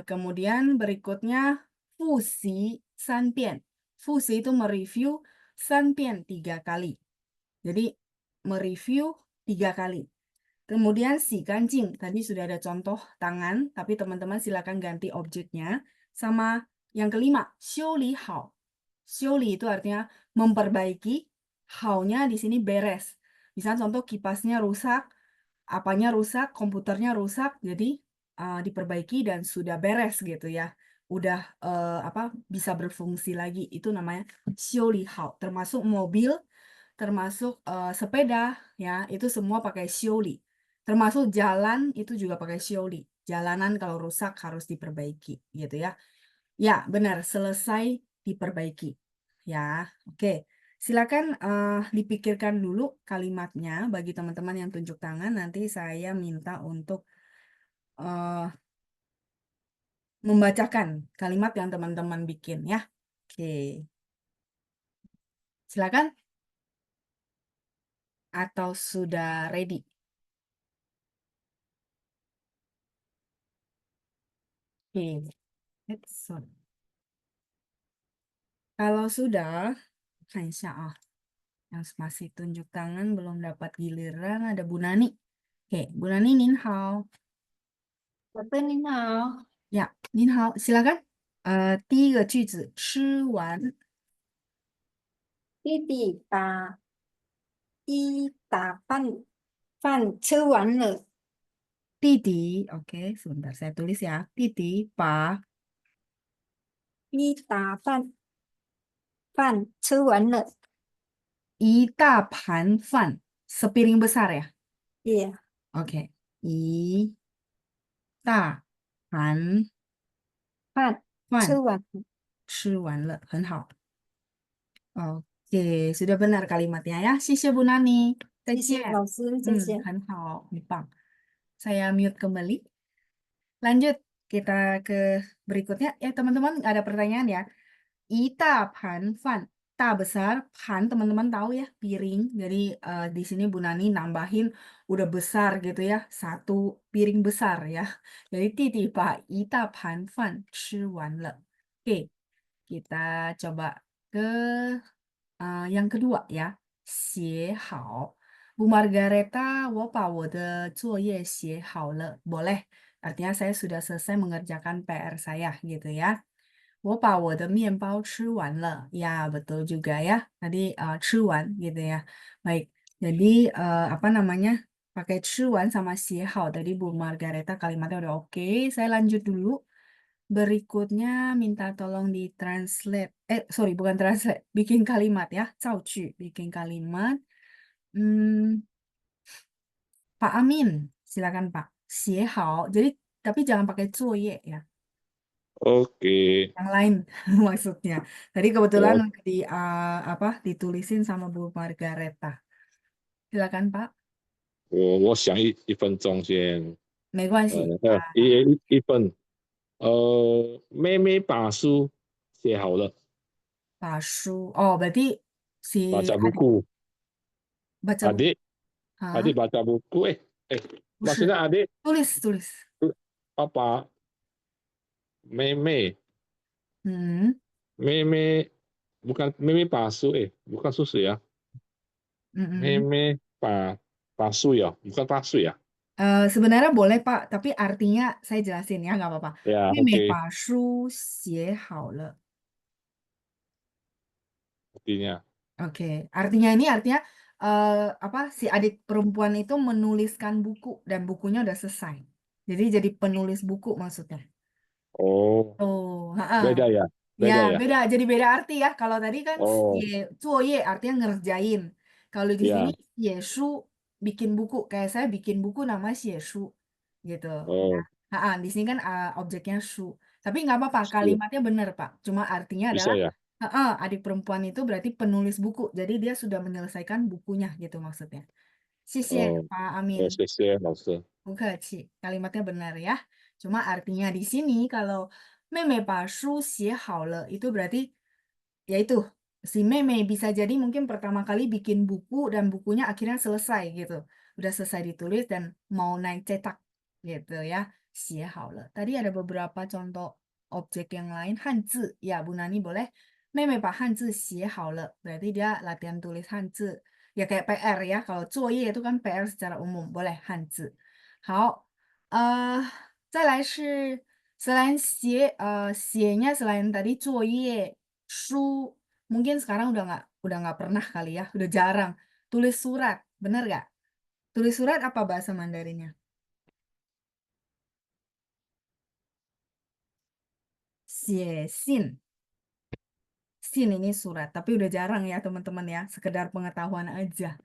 Kemudian berikutnya 复习3遍. 复习 itu mereview 3遍 3 kali. Jadi mereview 3 kali. Kemudian 洗干净, tadi sudah ada contoh tangan, tapi teman-teman silakan ganti objeknya. Sama yang kelima, 修理好. 修理 itu artinya memperbaiki, 好nya di sini beres. Misalnya contoh kipasnya rusak, apanya rusak, komputernya rusak, jadi diperbaiki dan sudah beres gitu ya. udah bisa berfungsi lagi. Itu namanya 修理好, termasuk mobil, termasuk sepeda ya, itu semua pakai 修理. Termasuk jalan itu juga pakai 修理. Jalanan kalau rusak harus diperbaiki gitu ya. Ya, benar, selesai diperbaiki. Ya, oke. Silakan dipikirkan dulu kalimatnya bagi teman-teman yang tunjuk tangan. Nanti saya minta untuk membacakan kalimat yang teman-teman bikin ya. Oke. Silakan. Atau sudah ready? Oke. Let's on. Kalau sudah, yang masih tunjuk tangan belum dapat giliran ada Bu Nani. Oke, Bu Nani, Nin Hao. Nin Hao. Ya, Nin Hao, silakan. 第一个句子，吃完。弟弟把一打饭吃完了。弟弟, oke, sebentar saya tulis ya. 弟弟把一打饭吃完了。一大盘饭, sepiring besar ya? Iya. Oke, 一大盘饭吃饭完了。吃完了，很好。Oke, sudah benar kalimatnya ya. 谢谢 Bu Nani. 再谢谢见。老师，再见。很好，很棒. Saya mute kembali. Lanjut, kita ke berikutnya. Ya, teman-teman ada pertanyaan ya. 一大盘饭, ta besar, pan teman-teman tahu ya, piring. Jadi di sini Bu Nani nambahin udah besar gitu ya, satu piring besar ya. Jadi 弟弟把一大盘饭吃完了. Oke, kita coba ke yang kedua ya. 写好. Bu Margareta, 我把我的作业写好了. Boleh. Artinya saya sudah selesai mengerjakan PR saya gitu ya. 我把我的面包吃完了. Ya, betul juga ya. Tadi 吃完gitu ya. Baik. Jadi apa namanya? Pakai 吃完 sama 写好. Tadi Bu Margareta kalimatnya udah oke. Saya lanjut dulu. Berikutnya minta tolong di translate. Sorry, bukan translate. Bikin kalimat ya. 造句, bikin kalimat. Pak Amin, silakan Pak. 写好. Jadi tapi jangan pakai 作业 ya. Oke. Yang lain maksudnya. Tadi kebetulan ditulisin sama Bu Margareta. Silakan Pak. 我想一分钟先。没关系。一分。妹妹把书写好了。把书. Oh, berarti si Baca buku. baca buku. Adik baca buku. Maksudnya adik Tulis. apa? 妹妹 bukan 妹妹把书 bukan susu ya. 妹妹把书 ya, bukan 把水ya. Sebenarnya boleh Pak, tapi artinya saya jelasin ya, nggak apa-apa. Ya, 妹妹 oke. 把书写好了. Artinya. Oke, artinya si adik perempuan itu menuliskan buku dan bukunya udah selesai. Jadi penulis buku maksudnya. Oh, Oh, beda ya. Ya, Beda ya. beda. Jadi beda arti ya. Kalau tadi kan Oh, 作业 artinya ngerjain. Kalau di sini ya. 写书 bikin buku. Kayak saya bikin buku nama 写书 gitu. Oh, Ya. Di sini kan objeknya su. Tapi nggak apa-apa, iya. kalimatnya benar Pak. Cuma artinya Bisa adalah ya. adik perempuan itu berarti penulis buku. Jadi dia sudah menyelesaikan bukunya gitu maksudnya. 谢谢 Oh, Pak Amin. 谢谢老师。 Bukaci, kalimatnya benar ya. Cuma artinya di sini kalau 妹妹把书写好了 itu berarti yaitu si meme bisa jadi mungkin pertama kali bikin buku dan bukunya akhirnya selesai gitu. Udah selesai ditulis dan mau naik cetak gitu ya. 写好了. Tadi ada beberapa contoh objek yang lain. 汉字, ya Bu Nani boleh. 妹妹把汉字写好了. Berarti dia latihan tulis 汉字. Ya kayak PR ya. Kalau 作业 itu kan PR secara umum. Boleh 汉字. 好，再来是 selain 写nya selain tadi 作业 书 mungkin sekarang udah nggak pernah kali ya, udah jarang tulis surat, bener nggak? Tulis surat apa bahasa Mandarinnya? 写信. Sin ini surat, tapi udah jarang ya teman-teman ya, sekedar pengetahuan aja.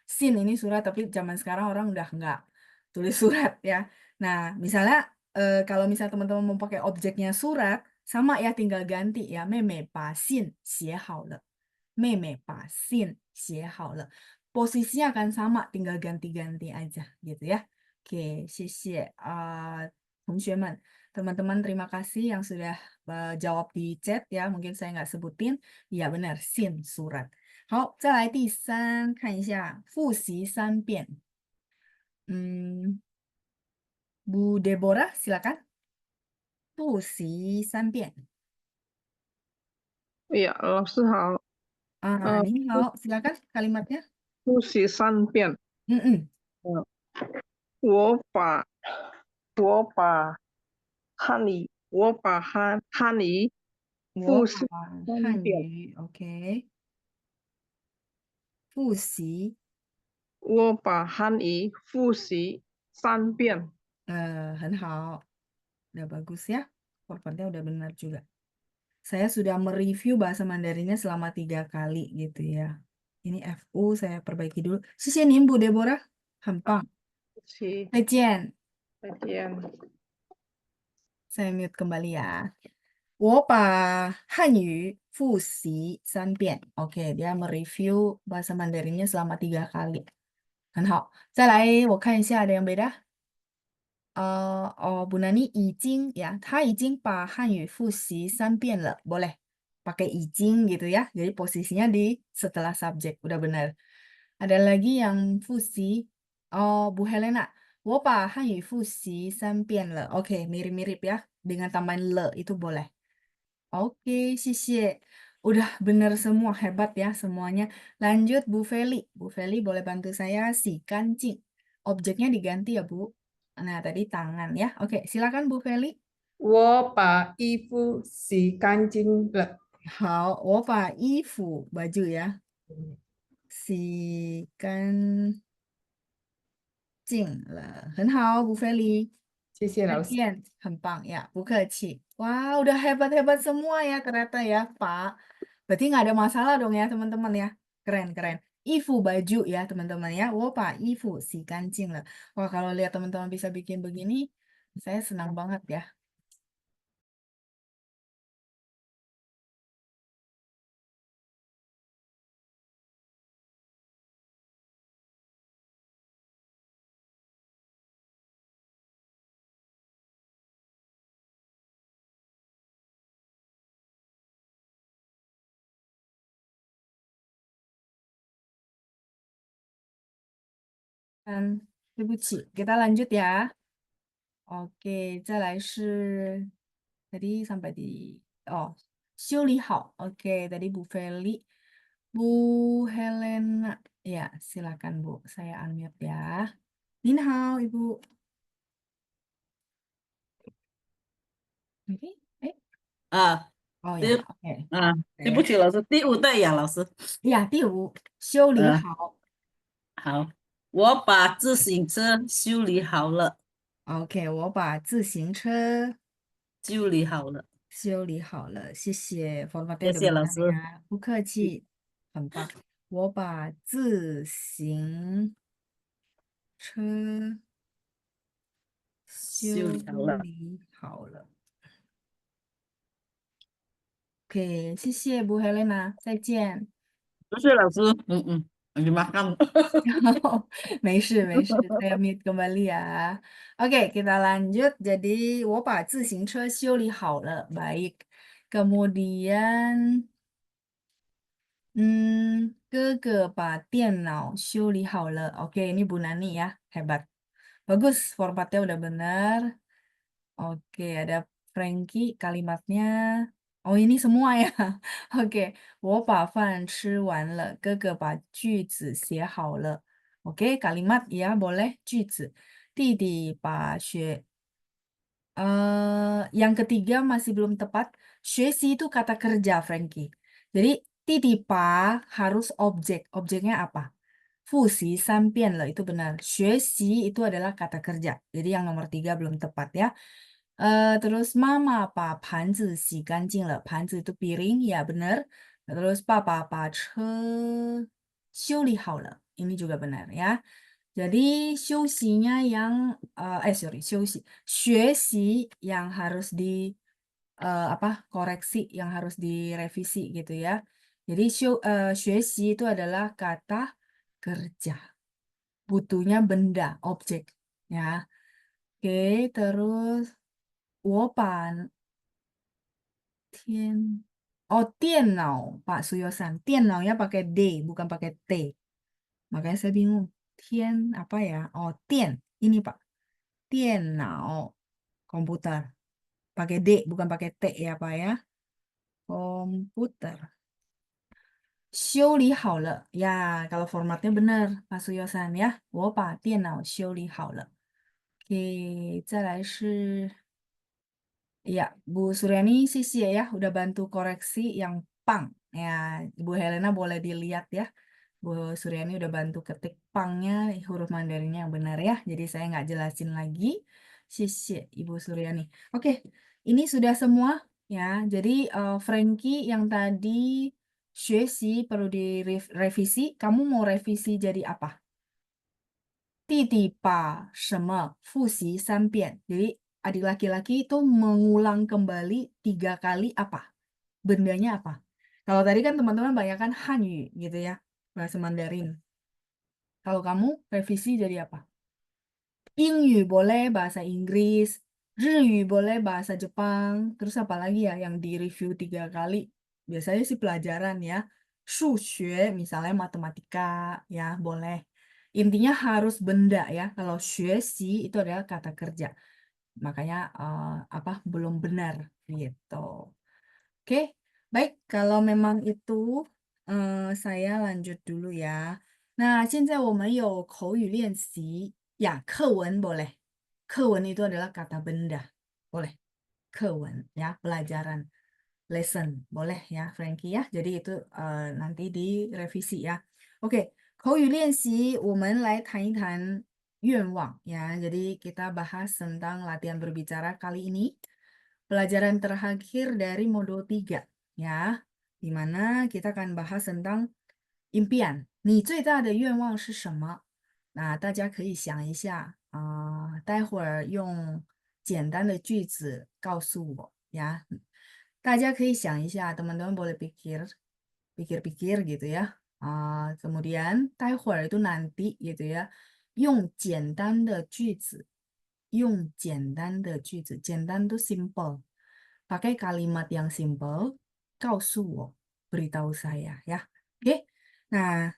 Sin ini surat, tapi zaman sekarang orang udah nggak tulis surat ya. Nah, misalnya kalau misalnya teman-teman mau pakai objeknya surat, sama ya tinggal ganti ya, 妹妹把信写好了. 妹妹把信写好了. Posisinya akan sama, tinggal ganti-ganti aja gitu ya. Oke, 谢谢同学们. Teman-teman terima kasih yang sudah jawab di chat ya. Mungkin saya nggak sebutin. Ya benar, sin surat. 好，再来第三，看一下复习3遍。Bu Deborah silakan. 复习3遍。 Iya, 老师好， 您好, silakan kalimatnya. 复习3遍。我把汉语复习3遍。 OK. 复习. 我把汉语复习3遍。 很好. Udah bagus ya. Formatnya udah benar juga. Saya sudah mereview bahasa Mandarinnya selama 3 kali gitu ya. Ini FU saya perbaiki dulu. 谢谢您, Bu Deborah. 很棒. 再见. 再见。 Saya mute kembali ya. 我把汉语复习3遍. Oke, dia mereview bahasa Mandarinnya selama 3 kali. 很好。再来，我看一下ada yang beda. Bu Nani 已经 ya, 他已经把汉语复习3遍了. Boleh pakai 已经 gitu ya. Jadi posisinya di setelah subjek. Udah benar. Ada lagi yang 复习. Bu Helena, 我把汉语复习3遍了. Oke, mirip-mirip ya. Dengan tambahin le itu boleh. Oke, 谢谢. Udah benar semua, hebat ya semuanya. Lanjut Bu Feli. Bu Feli boleh bantu saya si kancing. Objeknya diganti ya Bu. Nah, tadi tangan ya. Oke, silakan Bu Feli. 我把衣服洗干净了。好，我把衣服 baju ya. 洗干净了，很好，Bu Feli. 谢谢老师。 Bagian, 很棒ya, 不客气. Wah, udah hebat-hebat semua ya ternyata ya, Pak. Berarti nggak ada masalah dong ya, teman-teman ya. Keren-keren. Ifu baju ya, teman-teman ya. 我把衣服洗干净了. Wah, kalau lihat teman-teman bisa bikin begini, saya senang banget ya. Ibu Ci, kita lanjut ya. Oke, 再来是 tadi sampai di 修理好. Oke, tadi Bu Feli. Bu Helena. Ya, silakan Bu. Saya unmute ya. 您好, Ibu. Oke, 啊，ya, oke. 对不起，老师，第5对呀，老师。Ya, 第5, 修理好. 好，我把自行车修理好了。 Oke, 我把自行车修理好了。修理好了，谢谢 formatnya 谢谢 udah 老 benar 师。 ya. 不客气，很棒。我把自行车修理好了。Oke, 谢谢 Bu Helena，再见。谢谢老师。dimakan. 没事没事，saya mute kembali ya. Oke, kita lanjut. Jadi, 我把自行车修理好了. Baik. Kemudian, 哥哥把电脑修理好了. Oke, ini Bu Nani ya. Hebat. Bagus, formatnya udah benar. Oke, ada Frankie kalimatnya. Oh, ini semua ya. Oke, 我把饭吃完了，哥哥把句子写好了。Oke, kalimat ya boleh 句子。弟弟把yang ketiga masih belum tepat. 学习 itu kata kerja, Frankie. Jadi, 弟弟把 harus objek. Objeknya apa? 复习3遍了, itu benar. 学习 itu adalah kata kerja. Jadi yang nomor 3 belum tepat ya. Terus mama 把盘子洗干净了，盘子 itu piring, ya benar. Terus papa 把车修理好了, ini juga benar ya. Jadi 休息nya yang sorry 休息 学习 yang harus di koreksi, yang harus direvisi gitu ya. Jadi 学习 itu adalah kata kerja, butuhnya benda, objek ya. Oke, terus 我把电脑 Pak Suyosan, 电脑nya pakai D bukan pakai T. Makanya saya bingung. Apa ya? Oh, ini Pak. 电脑 komputer. Pakai D bukan pakai T ya Pak ya. Komputer. 修理好了. Ya, kalau formatnya benar Pak Suyosan ya. 我把电脑修理好了. Oke, 再来是 Ya, Bu Suryani, sisi ya, udah bantu koreksi yang pang. Ya, Ibu Helena boleh dilihat ya. Bu Suryani udah bantu ketik pangnya, huruf Mandarinnya yang benar ya. Jadi saya nggak jelasin lagi. Sisi Ibu Suryani. Oke, ini sudah semua ya. Jadi Frankie yang tadi Xuexi perlu direvisi. Kamu mau revisi jadi apa? 弟弟把什么复习3遍. Jadi adik laki-laki itu mengulang kembali 3 kali apa? Bendanya apa? Kalau tadi kan teman-teman banyak kan Hanyu gitu ya, bahasa Mandarin. Kalau kamu revisi jadi apa? Ingyu boleh bahasa Inggris, Riyu boleh bahasa Jepang, terus apa lagi ya yang di-review 3 kali? Biasanya sih pelajaran ya. Shuxue misalnya matematika ya boleh. Intinya harus benda ya. Kalau xuexi itu adalah kata kerja. Makanya belum benar gitu. Oke, baik. Kalau memang itu saya lanjut dulu ya. Nah, 现在我们有口语练习 ya, 课文 boleh. 课文 itu adalah kata benda. Boleh. 课文 ya, pelajaran. Lesson boleh ya, Frankie ya. Jadi itu nanti direvisi ya. Oke, 口语练习我们来谈一谈愿望 ya. Jadi kita bahas tentang latihan berbicara kali ini. Pelajaran terakhir dari modul 3 ya. Di mana kita akan bahas tentang impian. 你最大的愿望是什么？那大家可以想一下待会儿用简单的句子告诉我呀。大家可以想一下 teman-teman boleh pikir-pikir gitu ya. Kemudian 待会儿 itu nanti gitu ya. 用简单的句子，用简单的句子，简单 itu simple. Pakai kalimat yang simple, 告诉我 beritahu saya ya. Oke. Nah,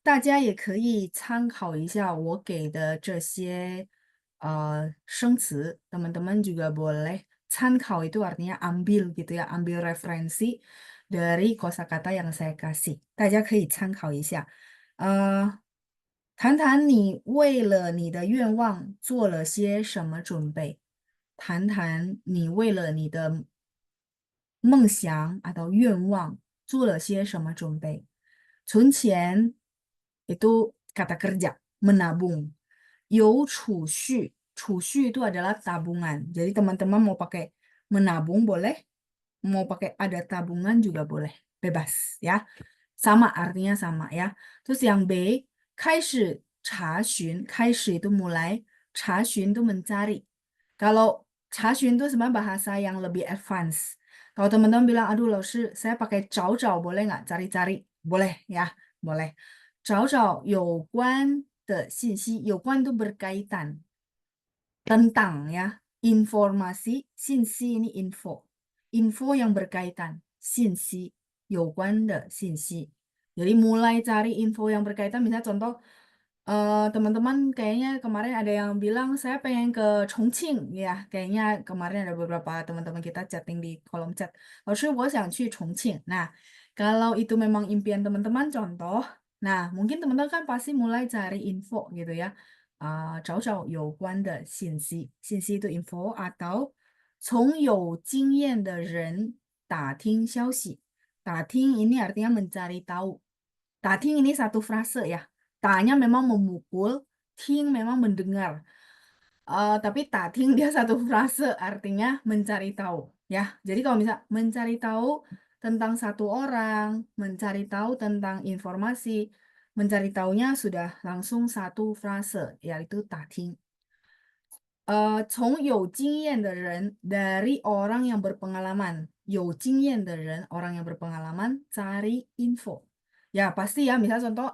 大家也可以参考一下我给的这些生词 teman-teman juga boleh 参考 itu artinya ambil gitu ya, ambil referensi dari kosakata yang saya kasih. 大家可以参考一下。谈谈你为了你的愿望做了些什么准备？谈谈你为了你的梦想 atau 愿望做了些什么准备？存钱 itu kata kerja, menabung. 有储蓄，储蓄 itu adalah tabungan. Jadi teman-teman mau pakai menabung boleh, mau pakai ada tabungan juga boleh, bebas ya. Sama artinya sama ya. Terus yang B, 开始查询，开始 itu mulai, 查询 itu mencari. Kalau 查询 itu sebenarnya bahasa yang lebih advance. Kalau teman-teman bilang, aduh Laoshi, saya pakai 找找 boleh nggak? Cari-cari, boleh ya, boleh. 找找有关的信息，有关 itu berkaitan. Tentang ya, informasi, 信息 ini info. Info yang berkaitan, 信息，有关的信息。Jadi mulai cari info yang berkaitan, misalnya contoh, teman-teman kayaknya kemarin ada yang bilang saya pengen ke Chongqing ya, kayaknya kemarin ada beberapa teman-teman kita chatting di kolom chat. 老师我想去重庆. Nah, kalau itu memang impian teman-teman contoh, nah mungkin teman-teman kan pasti mulai cari info gitu ya. 找找有关的信息，信息 itu info atau 从有经验的人打听消息. 打听 ini artinya mencari tahu. 打听 ini satu frase ya. 打nya memang memukul, ting memang mendengar. Tapi tating dia satu frase artinya mencari tahu ya. Jadi kalau misal mencari tahu tentang satu orang, mencari tahu tentang informasi, mencari tahunya sudah langsung satu frase yaitu tating. 从有经验的人 dari orang yang berpengalaman, 有经验的人 orang yang berpengalaman cari info. Ya pasti ya, misal contoh,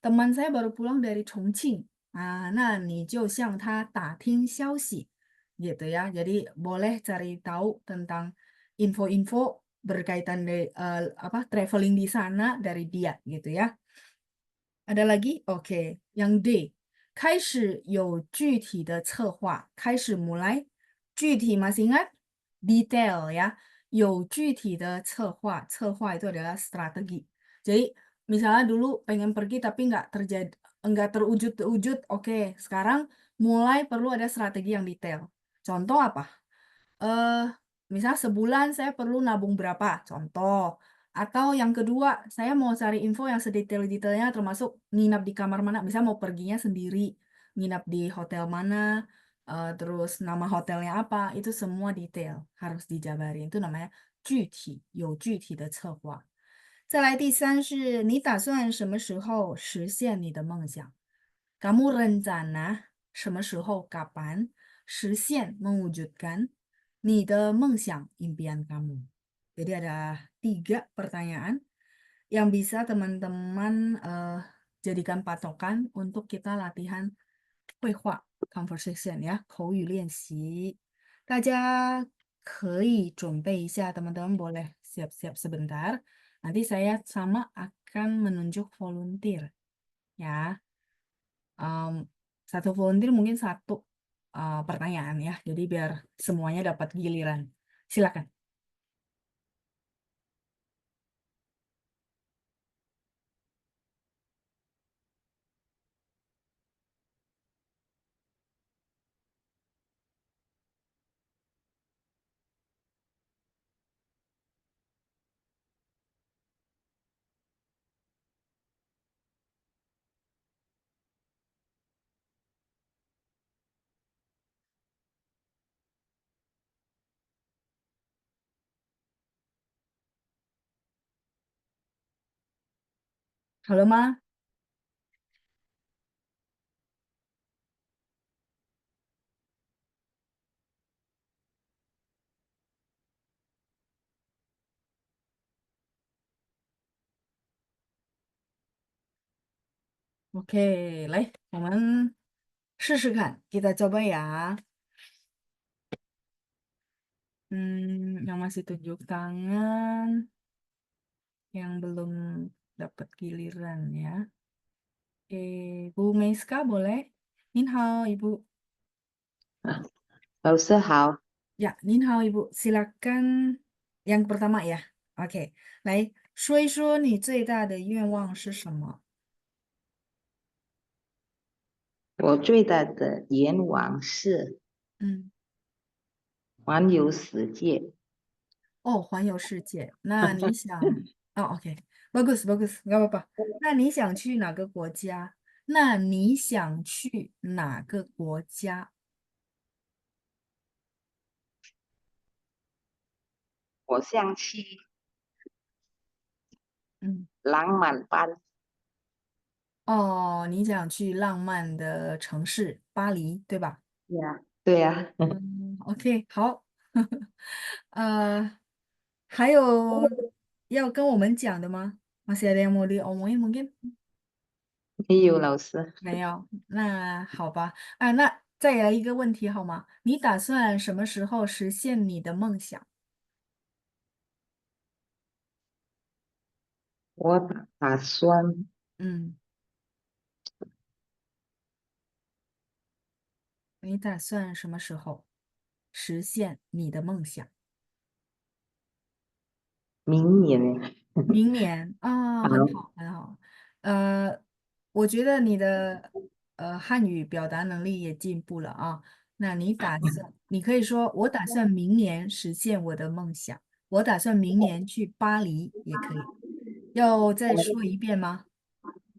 teman saya baru pulang dari Chongqing. Nah, 那你就向他打听消息 gitu ya. Jadi boleh cari tahu tentang info-info berkaitan traveling di sana dari dia gitu ya. Ada lagi? Oke, yang D. 开始有具体的策划，开始 mulai，具体 masih ingat? Detail ya. 有具体的策划，策划 itu adalah strategi. Jadi misalnya dulu pengen pergi tapi nggak terwujud, oke, sekarang mulai perlu ada strategi yang detail. Contoh apa? Misal sebulan saya perlu nabung berapa, contoh. Atau yang kedua, saya mau cari info yang sedetail-detailnya termasuk nginap di kamar mana, misal mau perginya sendiri, nginap di hotel mana, terus nama hotelnya apa, itu semua detail harus dijabarin. Itu namanya 具体，有具体的策划。再来第三是你打算什么时候实现你的梦想？Kamu rencana 什么时候 kapan 实现 mewujudkan 你的梦想 impian kamu. Jadi ada 3 pertanyaan yang bisa teman-teman jadikan patokan untuk kita latihan 绘画 conversation 呀，口语练习。大家可以准备一下，teman-teman boleh siap-siap sebentar. Nanti saya sama akan menunjuk volunteer ya. Satu volunteer mungkin satu pertanyaan ya. Jadi biar semuanya dapat giliran. Silakan. Halo, Ma. Oke, 来，我们试试看，kita coba ya. Yang masih tunjuk tangan, yang belum dapat giliran ya. Bu Meiska boleh? Nin hao, Ibu. 老师好， Ya, Nin hao, Ibu. Silakan yang pertama ya. Oke, 来说一说你最大的愿望是什么？我最大的愿望是嗯，环游世界。哦，环游世界。那你想，OK， bagus bagus，nggak apa-apa。那你想去哪个国家？那你想去哪个国家？我想去嗯，浪漫班，哦，你想去浪漫的城市巴黎，对吧？对呀，对呀，OK，好。还有要跟我们讲的吗？Masih ada yang mau diomongin mungkin？没有老师，没有，那好吧。那再来一个问题好吗？你打算什么时候实现你的梦想？我打算嗯，你打算什么时候实现你的梦想？明年明年啊，很好，很好。我觉得你的汉语表达能力也进步了啊。那你打算，你可以说我打算明年实现我的梦想，我打算明年去巴黎也可以。要再说一遍吗？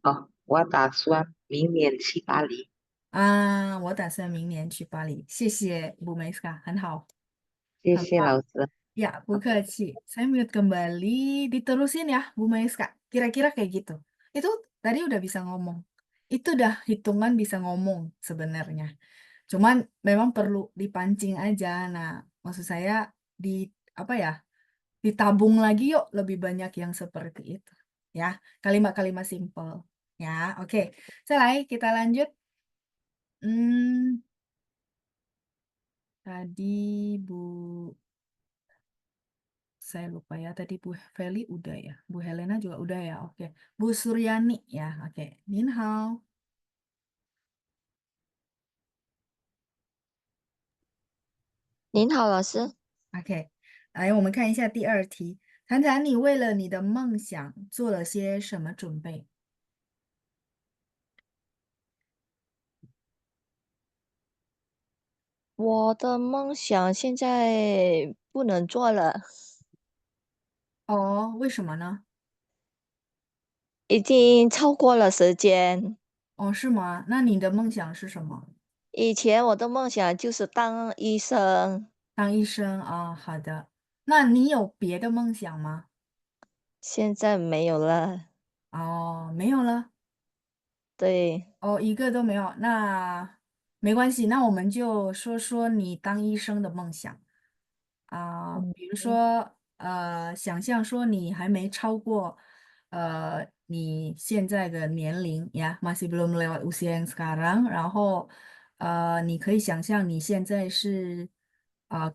哦，我打算明年去巴黎。我打算明年去巴黎。谢谢Bu Meiska，很好，谢很棒。谢老师。 Ya, Bu Keci. Saya mute kembali. Diterusin ya, Bu Meiska. Kira-kira kayak gitu. Itu tadi udah bisa ngomong. Itu udah hitungan bisa ngomong sebenarnya. Cuman memang perlu dipancing aja. Nah, maksud saya di apa ya? Ditabung lagi yuk lebih banyak yang seperti itu. Ya, kalimat-kalimat simple. Ya, oke. Selesai, kita lanjut. Hmm, tadi Bu, saya lupa ya. Tadi Bu Feli udah ya. Bu Helena juga udah ya. Oke. Bu Suryani ya. Oke. Nin hao. 您好，老师。 OK。来，我们看一下第二题。谈谈你为了你的梦想做了些什么准备？我的梦想现在不能做了，哦，为什么呢？已经超过了时间。哦，是吗？那你的梦想是什么？以前我的梦想就是当医生，当医生啊，好的。那你有别的梦想吗？现在没有了。哦，没有了。对，哦，一个都没有，那没关系，那我们就说说你当医生的梦想嗯，比如说想象说你还没超过你现在的年龄呀，masih belum lewat usia yang sekarang，然后你可以想象你现在是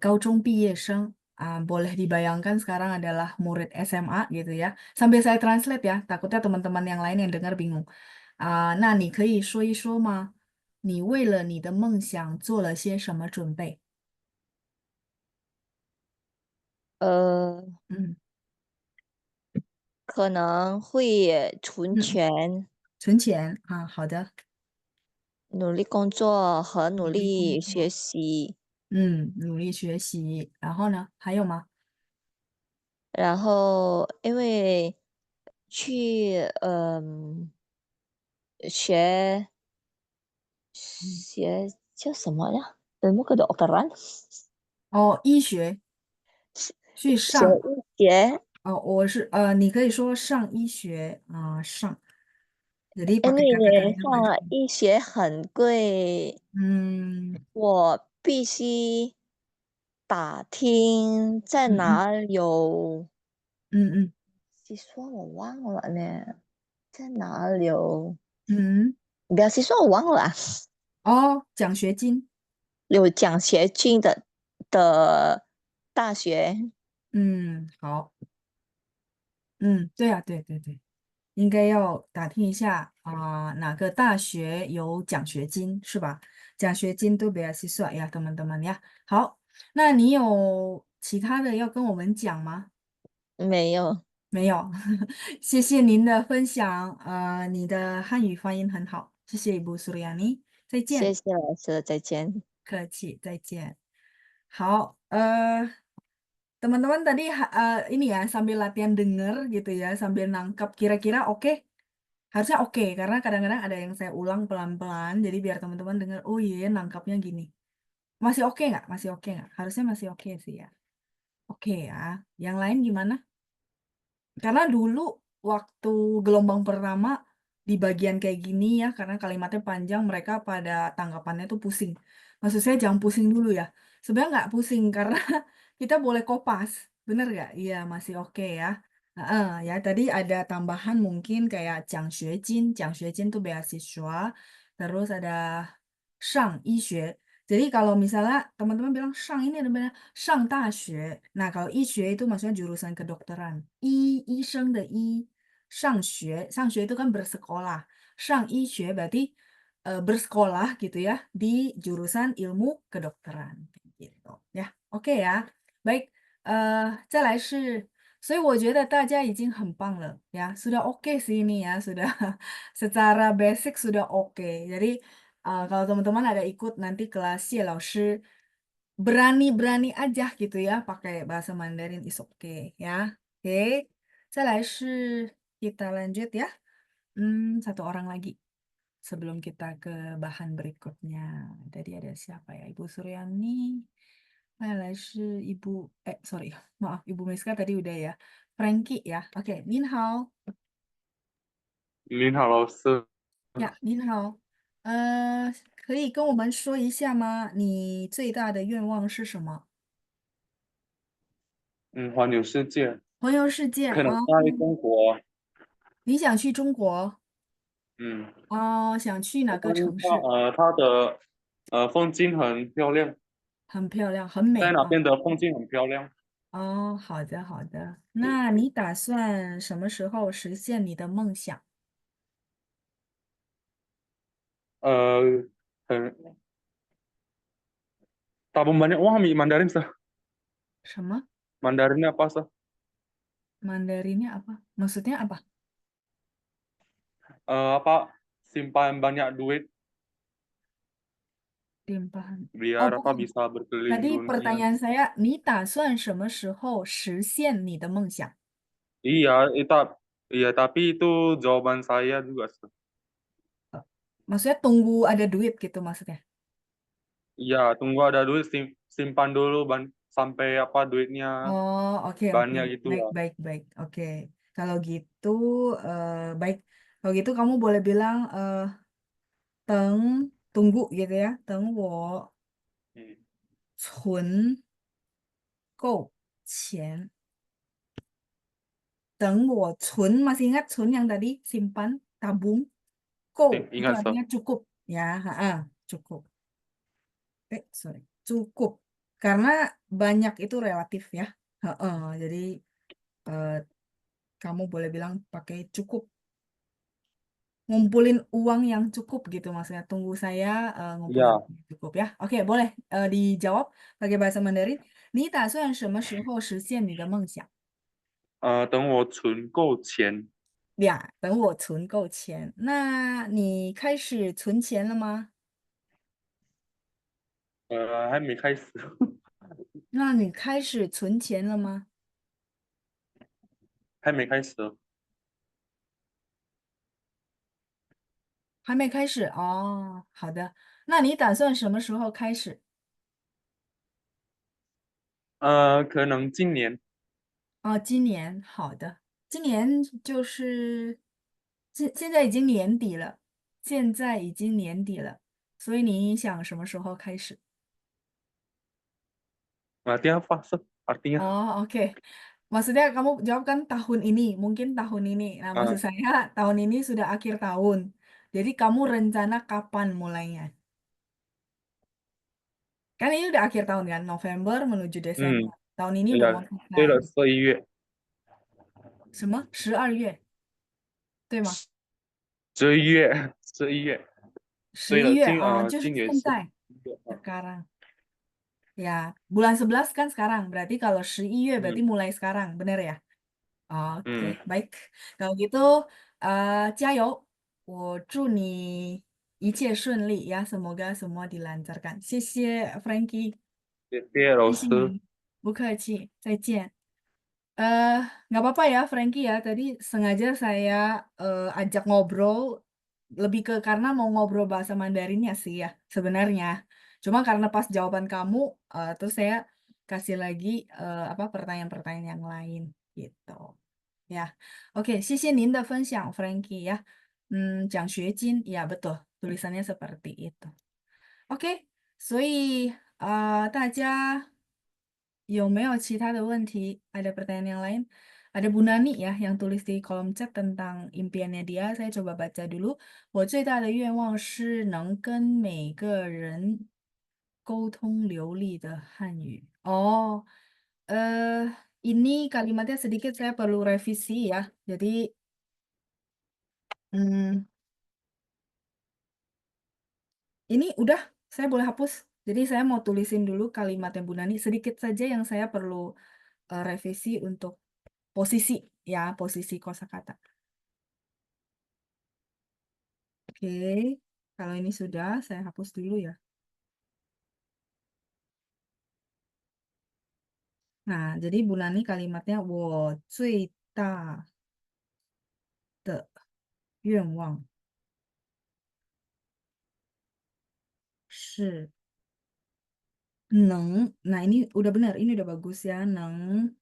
高中毕业生boleh dibayangkan sekarang adalah murid SMA gitu ya. Sambil saya translate ya, takutnya teman-teman yang lain yang dengar bingung. 那你可以说一说吗？你为了你的梦想做了些什么准备？呃，嗯可能会存嗯，钱，存钱啊，好的，努力工作和努努力工力学作，习，努力学习，然后呢，还有吗？然后因为去学嗯，学叫什么呀？ilmu kedokteran，哦，医学去学上医学，哦，我是你可以说上医学上，jadi 因 pakai 为 kata-kata 上 baju。医学很贵，嗯我必须打听在嗯嗯哪有，嗯其实说我忘了呢，在哪有？嗯，不要细说，我忘了啊，哦，奖学金，有奖学金的大学，好，对啊，对对对。应该要打听一下哪个大学有奖学金是吧？奖学金都 beasiswa ya teman-teman ya。好，那你有其他的要跟我们讲吗？没有。没有，谢谢您的分享，你的汉语发音很好，谢谢 Ibu Suryani，再见。谢谢老师，再见。客气，再见。好，teman-teman tadi ini ya sambil latihan denger gitu ya, sambil nangkap kira-kira oke? Harusnya oke, karena kadang-kadang ada yang saya ulang pelan-pelan, jadi biar teman-teman dengar, oh iya nangkapnya gini. Masih oke nggak? Masih oke nggak? Harusnya masih oke sih ya. Oke ya. Yang lain gimana? Karena dulu waktu gelombang pertama di bagian kayak gini ya, karena kalimatnya panjang, mereka pada tanggapannya tuh pusing. Maksud saya jangan pusing dulu ya. Sebenarnya nggak pusing karena kita boleh kopas, bener nggak? Iya masih oke ya. Ya tadi ada tambahan mungkin kayak 奖学金 tuh beasiswa, terus ada 上医学. Jadi kalau misalnya teman-teman bilang sang ini adalah sang 大学, nah kalau 医学 itu maksudnya jurusan kedokteran. 医生的医, 上学 itu kan bersekolah. 上医学 berarti bersekolah gitu ya di jurusan ilmu kedokteran gitu ya. Oke ya. Baik, 再来是所以我觉得大家已经很棒了ya, sudah oke sih ini ya, sudah secara basic sudah oke. Jadi kalau teman-teman ada ikut nanti kelas ya, 老师 berani-berani aja gitu ya pakai bahasa Mandarin is okay ya. Oke, 再来是 kita lanjut ya. Satu orang lagi. sebelum kita ke bahan berikutnya. Tadi ada siapa ya? Ibu Suryani. Sorry, maaf, Ibu Miska tadi udah ya. Frankie ya. Oke, Nin Hao. 您好，老师。呀，您好。可以跟我们说一下吗？你最大的愿望是什么？环游世界，环游世界可能啊，在中国。你想去中国嗯，哦？想去哪个城市？它的风景很漂亮，很漂亮，很美在那啊。边的风景很漂亮。哦，好的好的。那你打算什么时候实现你的梦想？呃，很tabung banyak uang ambil Mandarin sah. 什么 Mandarinnya apa sah? Mandarinnya apa? Maksudnya apa? Apa simpan banyak duit Limpahan. Oh, biar apa bukan. bisa berkeliling Tadi dunia. pertanyaan saya, 你打算什么时候实现你的梦想？ Iya, iya tapi itu jawaban saya juga sah. Maksudnya tunggu ada duit gitu maksudnya? Iya, tunggu ada duit simpan dulu sampai apa duitnya Oh, oke oke. banyak gitu Baik lah. baik baik. Oke. Kalau gitu baik. Kalau gitu kamu boleh bilang tunggu gitu ya. 等我 Hmm. 存够钱。等我存 masih ingat 存 yang tadi simpan tabung. Go itu Ingat sah. artinya cukup ya. Cukup. Sorry. Cukup. Karena banyak itu relatif ya. Jadi kamu boleh bilang pakai cukup. Ngumpulin uang yang cukup gitu maksudnya. Tunggu saya ngumpulin Iya, uang yang cukup ya. Oke, boleh dijawab pakai bahasa Mandarin. 你打算什么时候实现你的梦想？等我存够钱。呀，等我存够钱。那你开始存钱了吗？还没开始。那你开始存钱了吗？还没开始。还没开始哦。好的，那你打算什么时候开始？可能今年。哦，今年。好的，今年就是现在已经年底了，现在已经年底了，所以你想什么时候开始？ Artinya apa sih? Artinya Oh, oke. Maksudnya kamu jawab kan tahun ini, mungkin tahun ini. Nah, maksud saya tahun ini sudah akhir tahun. Jadi kamu rencana kapan mulainya? Kan ini udah akhir tahun kan, November menuju Desember. Tahun ini udah mau 对了，selesai. 11月。什么？12月，对吗？ 11月，11月。对了，11月啊，就是今年是现在sekarang. Ya, bulan 11 kan sekarang. Berarti kalau 11月berarti mulai sekarang, bener ya? Oke, baik. Kalau gitu, 加油！我祝你一切顺利ya, semoga semua dilancarkan. 谢谢 Frankie，谢谢老师。谢谢你，不客气，再见。Nggak apa-apa ya Frankie ya, tadi sengaja saya ajak ngobrol lebih ke karena mau ngobrol bahasa Mandarinnya sih ya sebenarnya. Cuma karena pas jawaban kamu, terus saya kasih lagi apa pertanyaan-pertanyaan yang lain gitu. Ya, oke, 谢谢您的分享 Frankie ya. 奖学金, ya betul, tulisannya seperti itu. Oke, 所以大家有没有其他的问题? Ada pertanyaan yang lain? Ada Bu Nani ya yang tulis di kolom chat tentang impiannya dia. Saya coba baca dulu. 我最大的愿望是能跟每个人沟通流利的汉语. Oh, ini kalimatnya sedikit saya perlu revisi ya. Jadi, ini udah saya boleh hapus. Jadi saya mau tulisin dulu kalimatnya Bu Nani. Sedikit saja yang saya perlu revisi untuk posisi ya, posisi kosakata. Oke, kalau ini sudah saya hapus dulu ya. Nah, jadi Bu Nani kalimatnya 我最大的愿望是 能 nah ini udah benar, ini udah bagus ya, 能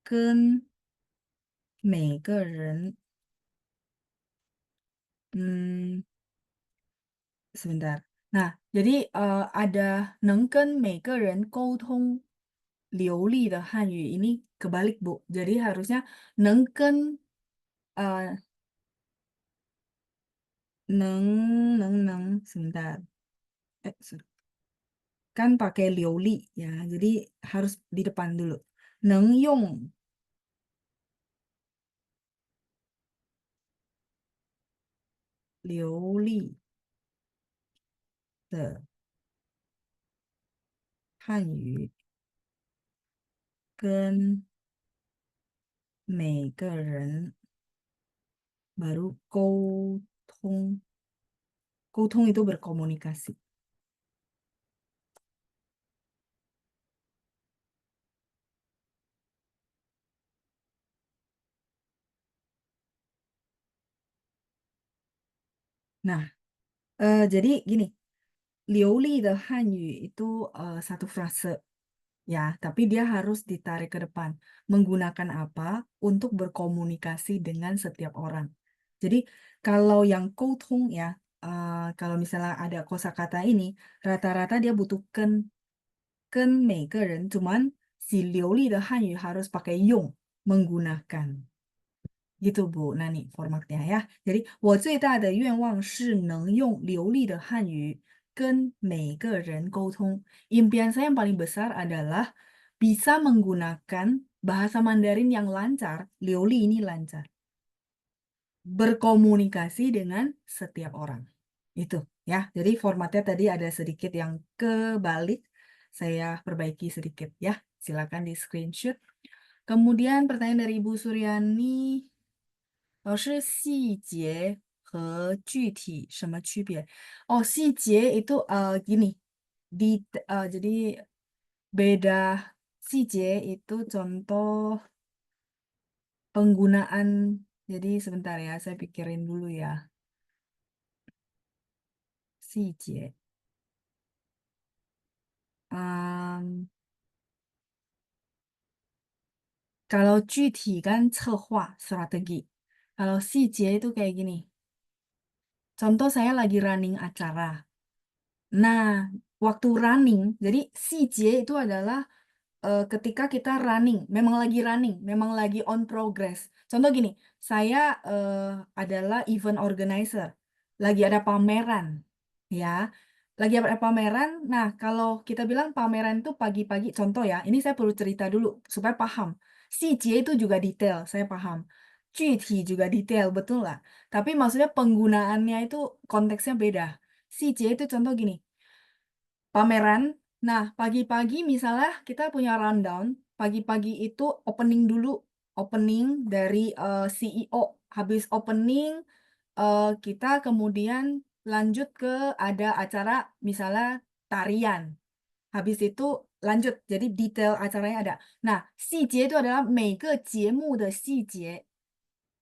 跟每个人 sebentar. Nah, jadi ada 能跟每个人沟通流利的汉语 ini kebalik, Bu. Jadi harusnya 能跟 sebentar. Sorry. Kan pakai 流利 ya. Jadi harus di depan dulu. 能用 流利的汉语跟每个人 baru 沟通。沟通 itu berkomunikasi. Nah, jadi gini, 流利的汉语 itu satu frase ya, tapi dia harus ditarik ke depan. Menggunakan apa untuk berkomunikasi dengan setiap orang. Jadi kalau yang 沟通 ya, kalau misalnya ada kosakata ini, rata-rata dia butuh 跟每个人, cuman si 流利的汉语 harus pakai 用, menggunakan. Gitu Bu, nah nih formatnya ya. Jadi 我最大的愿望是能用流利的汉语跟每个人沟通. Impian saya yang paling besar adalah bisa menggunakan bahasa Mandarin yang lancar, 流利 ini lancar. Berkomunikasi dengan setiap orang. Itu ya. Jadi formatnya tadi ada sedikit yang kebalik. Saya perbaiki sedikit ya. Silakan di screenshot. Kemudian pertanyaan dari Ibu Suryani. 老师，细节和具体什么区别？Oh, 细节 itu gini. Jadi beda 细节 itu contoh penggunaan. Jadi sebentar ya, saya pikirin dulu ya. 细节. Kalau 具体 kan 策划 strategi. Kalau 细节 itu kayak gini. Contoh saya lagi running acara. Nah, waktu running, jadi 细节 itu adalah ketika kita running, memang lagi on progress. Contoh gini, saya adalah event organizer, lagi ada pameran, ya. Lagi ada pameran, nah kalau kita bilang pameran itu pagi-pagi, contoh ya, ini saya perlu cerita dulu supaya paham. 细节 itu juga detail, saya paham. 具体 juga detail, betul nggak? Tapi maksudnya penggunaannya itu konteksnya beda. 细节 itu contoh gini, pameran. Nah, pagi-pagi misalnya kita punya rundown, pagi-pagi itu opening dulu, opening dari CEO. Habis opening, kita kemudian lanjut ke ada acara misalnya tarian. Habis itu lanjut, jadi detail acaranya ada. Nah, 细节 itu adalah 每个节目的细节.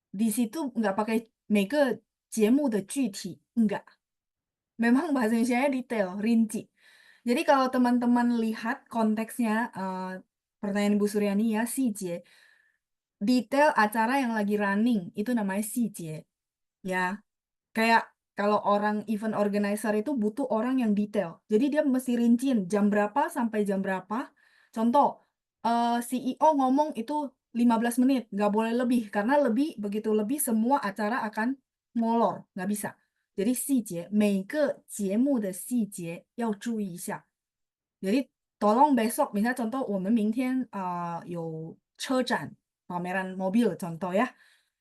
Di situ nggak pakai 每个节目的具体, enggak. Memang bahasa Indonesianya detail, rinci. Jadi kalau teman-teman lihat konteksnya pertanyaan Ibu Suryani ya, 细节. Detail acara yang lagi running itu namanya 细节. Ya. Kayak kalau orang event organizer itu butuh orang yang detail. Jadi dia mesti rinciin jam berapa sampai jam berapa. Contoh, CEO ngomong itu 15 menit, nggak boleh lebih. Karena begitu lebih semua acara akan molor, nggak bisa. Jadi 细节，每个节目的细节要注意一下。Jadi tolong besok, misalnya contoh, 我们明天有车展, pameran mobil contoh ya.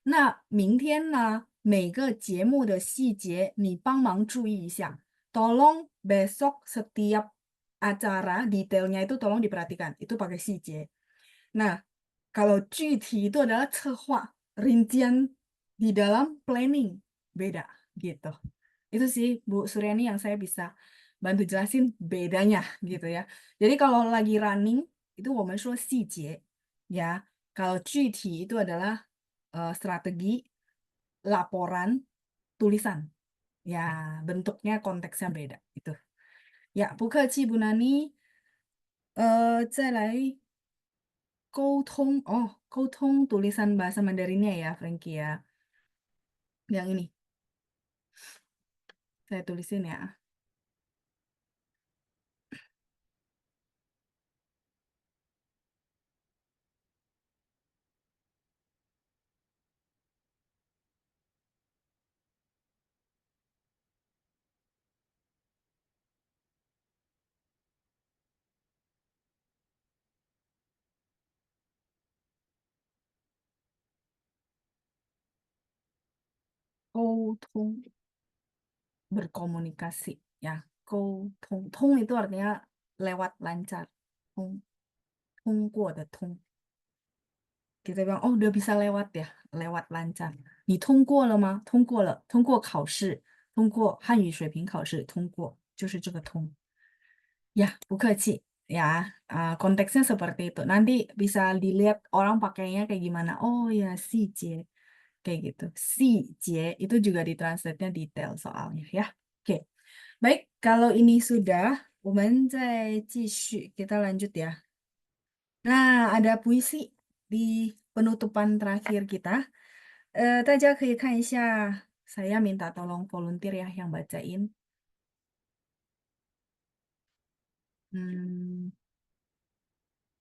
Nah, 明天呢每个节目的细节你帮忙注意一下. Tolong besok setiap acara detailnya itu tolong diperhatikan. Itu pakai 细节. Nah, kalau 具体 itu adalah 策划, rincian di dalam planning. Beda gitu. Itu sih Bu Suryani yang saya bisa bantu jelasin bedanya gitu ya. Jadi kalau lagi running itu 我们说细节 ya. Kalau 具体 itu adalah strategi, laporan, tulisan Ya, bentuknya konteksnya beda itu. Ya, 不客气 Bu Nani. 再来沟通. Oh, 沟通 tulisan bahasa Mandarinnya ya, Frankie ya. Yang ini. Saya tulisin ya. 沟通 berkomunikasi ya. 沟通 通 itu artinya lewat lancar. 通通过的通 kita bilang oh udah bisa lewat ya, lewat lancar. 你通过了吗？通过了，通过考试，通过汉语水平考试，通过就是这个通。Ya, 不客气 ya. Konteksnya seperti itu. Nanti bisa dilihat orang pakainya kayak gimana. Oh ya, 细节 kayak gitu. 细节 itu juga ditranslate-nya detail soalnya ya. Oke. Baik, kalau ini sudah, 我们再继续, kita lanjut ya. Nah, ada puisi di penutupan terakhir kita. 大家可以看一下, saya minta tolong volunteer ya yang bacain.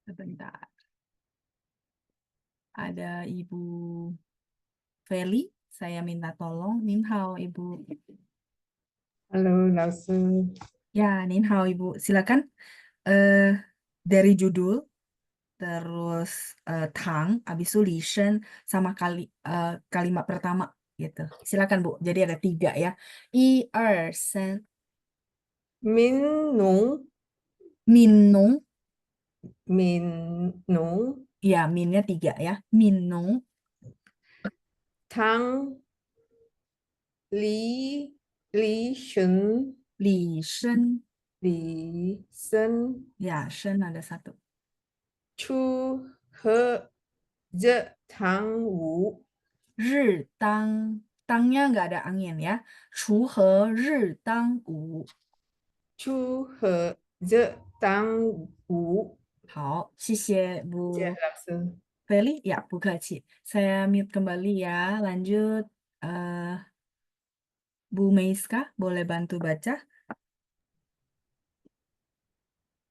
Sebentar. Ada Ibu Feli, saya minta tolong. Nin hao, Ibu. Halo, 老师。 Ya, Nin hao, Ibu. Silakan. Dari judul, terus Tang, habis itu Li Shen, sama kalimat pertama gitu. Silakan Bu. Jadi ada 3 ya. 1, 2, 3. 民农， Min nong. 民农， Ya, minnya 3 ya. Min nong. 汤，李寻， Li Shen. 李生， Ya, Shen ada 1. 出和热汤武， Ri tang. Tangnya nggak ada angin ya. 锄禾日当午. 出和热汤武。好，谢谢 Bu 谢谢老师。 Feli. Ya, 不客气. Saya mute kembali ya. Lanjut. Bu Meiska, boleh bantu baca?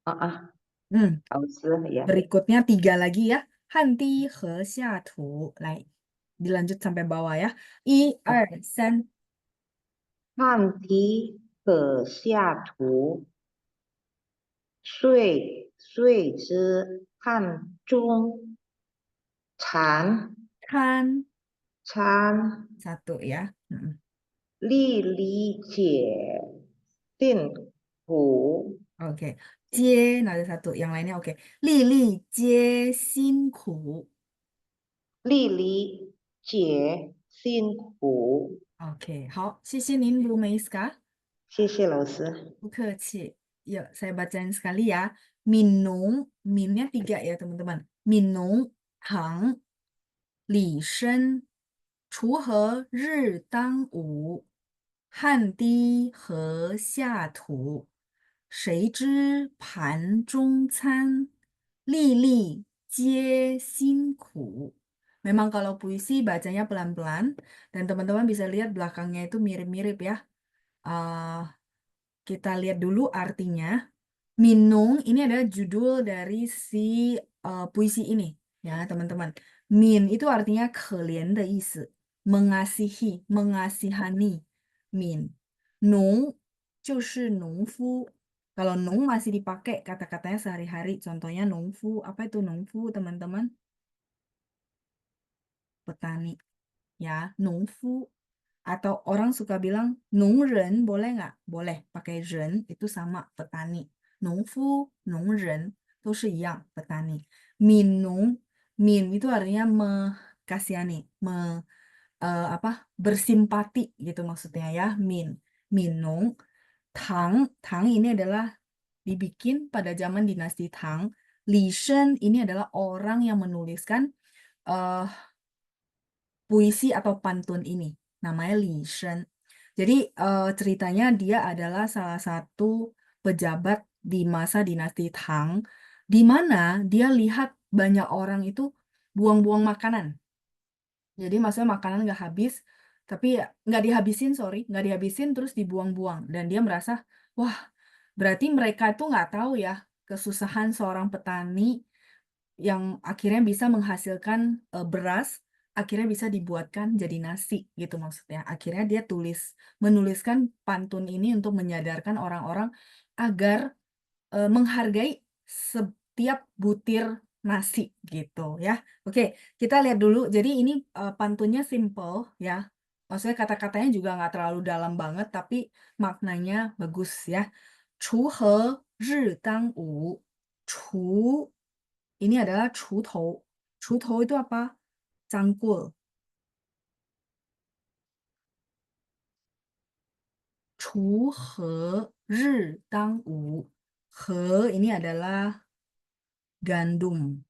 老师ya. Berikutnya 3 lagi ya. Hanti he xia tu. Dilanjut sampai bawah ya. 1, 2, 3. 汉题可下图，岁之汉中，禅 Kan. 参 1 ya. 历理解定谱， Oke. Jie, nah ada 1. Yang lainnya oke. Li li jie xin ku. 历理解辛苦。 Oke, 好，谢谢您 Bu Meiska. 谢谢老师。 不客气. Yuk, saya bacain sekali ya. Minung, minnya 3 ya teman-teman. Minung, Tang, Li Shen, 锄禾日当午，汗滴禾下土。谁知盘中餐，粒粒皆辛苦. Memang kalau puisi bacanya pelan-pelan, dan teman-teman bisa lihat belakangnya itu mirip-mirip ya. Kita lihat dulu artinya. Minung ini adalah judul dari si puisi ini ya teman-teman. Min itu artinya 可怜的意思, mengasihi, mengasihani. Min. Nung 就是农夫. Kalau nung masih dipakai kata-katanya sehari-hari. Contohnya nungfu. Apa itu nungfu teman-teman? Petani. Ya, nungfu. Atau orang suka bilang nungren, boleh nggak? Boleh. Pakai ren itu sama petani. Nungfu, nungren, itu 是一样 petani. Minung, min itu artinya kasihani, bersimpati gitu maksudnya ya. Minung. Tang ini adalah dibikin pada zaman dinasti Tang. Li Shen ini adalah orang yang menuliskan puisi atau pantun ini. Namanya Li Shen. Jadi ceritanya dia adalah salah satu pejabat di masa dinasti Tang, di mana dia lihat banyak orang itu buang-buang makanan. Jadi maksudnya makanan nggak habis, tapi nggak dihabisin, nggak dihabisin terus dibuang-buang. Dan dia merasa, wah, berarti mereka itu nggak tahu ya kesusahan seorang petani yang akhirnya bisa menghasilkan beras, akhirnya bisa dibuatkan jadi nasi gitu maksudnya. Akhirnya dia menuliskan pantun ini untuk menyadarkan orang-orang agar menghargai setiap butir nasi gitu ya. Oke, kita lihat dulu. Jadi ini pantunnya simple ya. Maksudnya kata-katanya juga nggak terlalu dalam banget, tapi maknanya bagus ya. 锄禾日当午，锄 ini adalah 锄头. 锄头 itu apa? Cangkul. 锄禾日当午. He ini adalah gandum.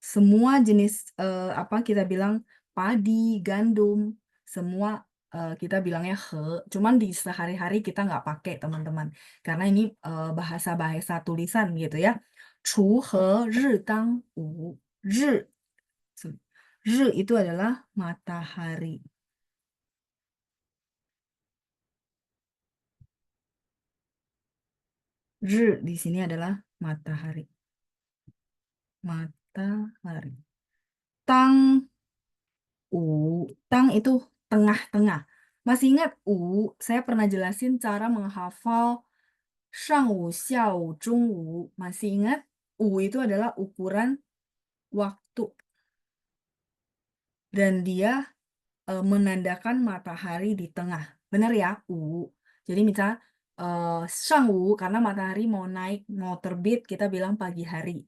Semua jenis apa kita bilang padi, gandum, semua kita bilangnya he. Cuman di sehari-hari kita nggak pakai teman-teman, karena ini bahasa-bahasa tulisan gitu ya. 锄禾日当午. Itu adalah matahari. Di sini adalah matahari. Matahari. Tang itu tengah-tengah. Masih ingat saya pernah jelasin cara menghafal Shangwu, Xiawu, Zhongwu. Masih ingat? Itu adalah ukuran waktu. Dan dia menandakan matahari di tengah. Benar ya? Jadi misalnya Shangwu, karena matahari mau naik, mau terbit, kita bilang pagi hari.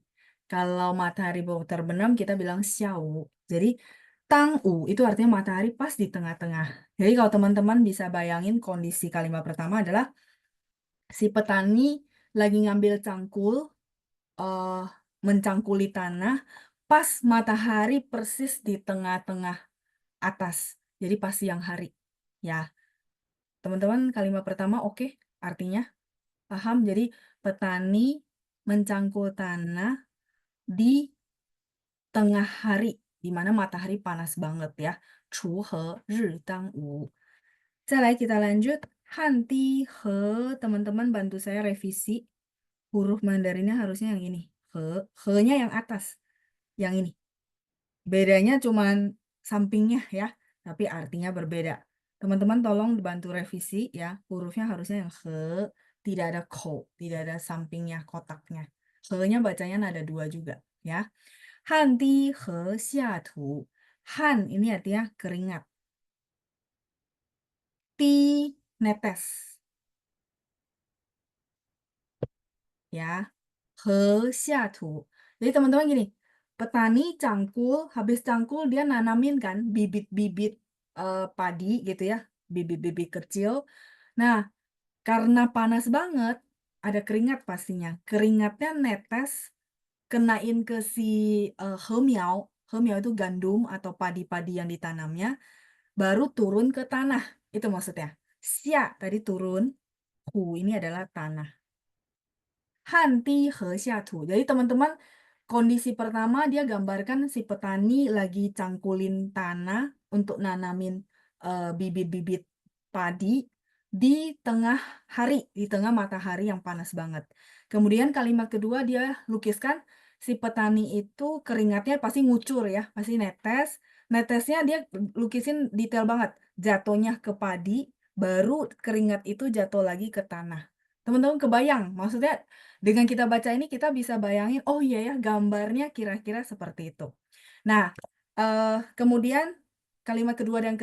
Kalau matahari mau terbenam, kita bilang Xiawu. Jadi Tangwu itu artinya matahari pas di tengah-tengah. Jadi kalau teman-teman bisa bayangin kondisi kalimat pertama adalah si petani lagi ngambil cangkul, mencangkuli tanah, pas matahari persis di tengah-tengah atas. Jadi pas siang hari. Ya, teman-teman kalimat pertama oke? Artinya paham? Jadi petani mencangkul tanah di tengah hari, di mana matahari panas banget ya. 锄禾日当午. Kita lanjut. Hanti he, teman-teman bantu saya revisi. Huruf Mandarinnya harusnya yang ini. He-nya yang atas. Yang ini. Bedanya cuman sampingnya ya, tapi artinya berbeda. Teman-teman tolong dibantu revisi ya. Hurufnya harusnya yang he, tidak ada ko, tidak ada sampingnya, kotaknya. He-nya bacanya nada dua juga ya. Han di he xia tu. Han ini artinya keringat. Ti netes. Ya. He xia tu. Jadi teman-teman gini, petani cangkul, habis cangkul dia nanamin kan bibit-bibit padi gitu ya, bibit-bibit kecil. Nah, karena panas banget, ada keringat pastinya. Keringatnya netes, kenain ke si hemiao. Hemiao itu gandum atau padi-padi yang ditanamnya, baru turun ke tanah. Itu maksudnya. Xia tadi turun, hu ini adalah tanah. Hanti he xia tu. Jadi teman-teman, kondisi pertama dia gambarkan si petani lagi cangkulin tanah untuk nanamin bibit-bibit padi di tengah hari, di tengah matahari yang panas banget. Kemudian kalimat kedua dia lukiskan si petani itu keringatnya pasti ngucur ya, pasti netes. Netesnya dia lukisin detail banget, jatuhnya ke padi, baru keringat itu jatuh lagi ke tanah. Teman-teman kebayang, maksudnya dengan kita baca ini kita bisa bayangin, oh iya ya gambarnya kira-kira seperti itu. Nah, kemudian kalimat kedua dan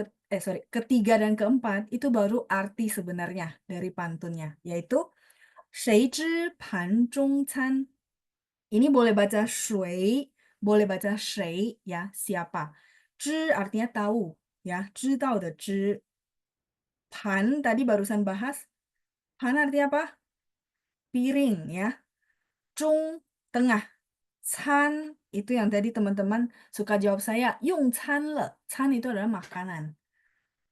ketiga dan keempat itu baru arti sebenarnya dari pantunnya, yaitu 谁知盘中餐. Ini boleh baca shui, boleh baca谁ya, siapa. 知 artinya tahu ya, 知道的知. Pan tadi barusan bahas, pan artinya apa? Piring ya. Zhong tengah. Can itu yang tadi teman-teman suka jawab saya, 用餐了. Can itu adalah makanan.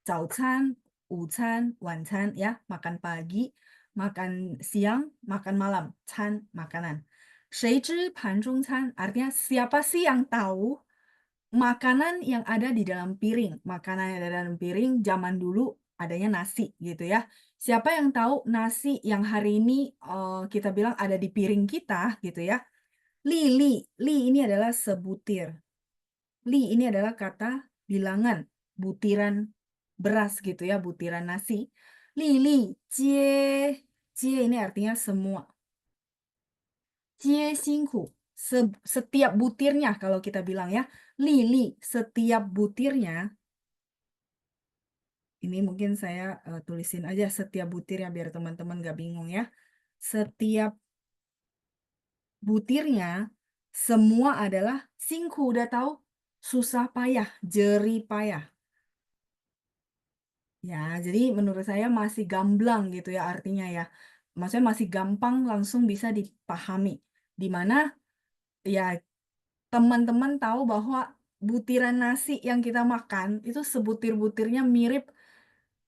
早餐午餐, 晚餐, ya, makan pagi, makan siang, makan malam, 餐 makanan. 谁知盘中餐 artinya siapa sih yang tahu makanan yang ada di dalam piring. Makanan yang ada di dalam piring zaman dulu adanya nasi gitu ya. Siapa yang tahu nasi yang hari ini kita bilang ada di piring kita gitu ya. Li, li ini adalah sebutir. Li ini adalah kata bilangan, butiran beras gitu ya, butiran nasi. Li, jie ini artinya semua. Jie xingku, setiap butirnya kalau kita bilang ya. Li, setiap butirnya. Ini mungkin saya tulisin aja setiap butirnya biar teman-teman gak bingung ya. Setiap butirnya semua adalah singku, udah tahu? Susah payah, jerih payah. Ya, jadi menurut saya masih gamblang gitu ya artinya ya. Maksudnya masih gampang langsung bisa dipahami. Dimana ya teman-teman tahu bahwa butiran nasi yang kita makan itu sebutir-butirnya mirip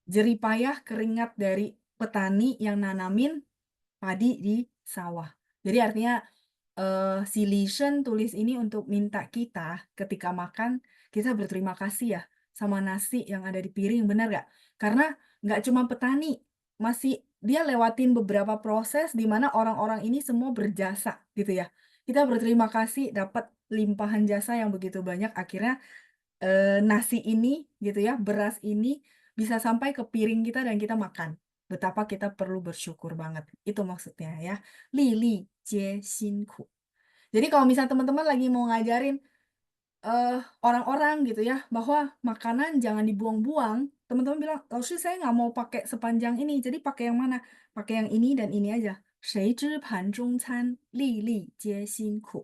jerih payah keringat dari petani yang nanamin padi di sawah. Jadi artinya si Li Shen tulis ini untuk minta kita ketika makan, kita berterima kasih ya sama nasi yang ada di piring, benar gak? Karena nggak cuma petani, masih dia lewatin beberapa proses di mana orang-orang ini semua berjasa gitu ya. Kita berterima kasih dapat limpahan jasa yang begitu banyak, akhirnya nasi ini gitu ya, beras ini bisa sampai ke piring kita dan kita makan. Betapa kita perlu bersyukur banget. Itu maksudnya ya. Li li jie xinku. Jadi kalau misalnya teman-teman lagi mau ngajarin orang-orang gitu ya, bahwa makanan jangan dibuang-buang, teman-teman bilang, "Laoshi, saya nggak mau pakai sepanjang ini, jadi pakai yang mana?" Pakai yang ini dan ini aja. 谁知盘中餐，粒粒皆辛苦.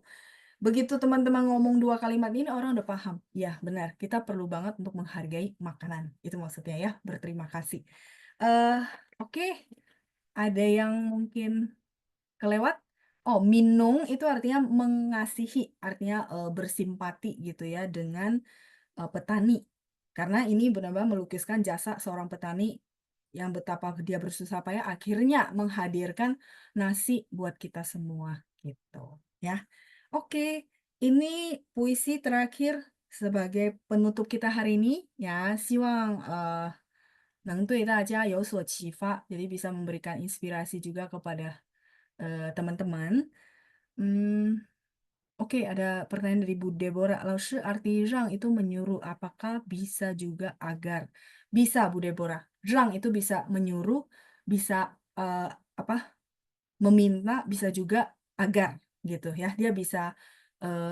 Begitu teman-teman ngomong dua kalimat ini, orang udah paham. Ya, benar. Kita perlu banget untuk menghargai makanan. Itu maksudnya ya, berterima kasih. Oke. Ada yang mungkin kelewat? Oh, minung itu artinya mengasihi, artinya bersimpati gitu ya dengan petani. Karena ini benar-benar melukiskan jasa seorang petani yang betapa dia bersusah payah akhirnya menghadirkan nasi buat kita semua gitu ya. Oke, ini puisi terakhir sebagai penutup kita hari ini ya. Siwang 能对大家有所启发, jadi bisa memberikan inspirasi juga kepada teman-teman. Oke, ada pertanyaan dari Bu Deborah. Laoshi, arti rang itu menyuruh, apakah bisa juga agar? Bisa, Bu Deborah. Rang itu bisa menyuruh, bisa meminta, bisa juga agar gitu ya. Dia bisa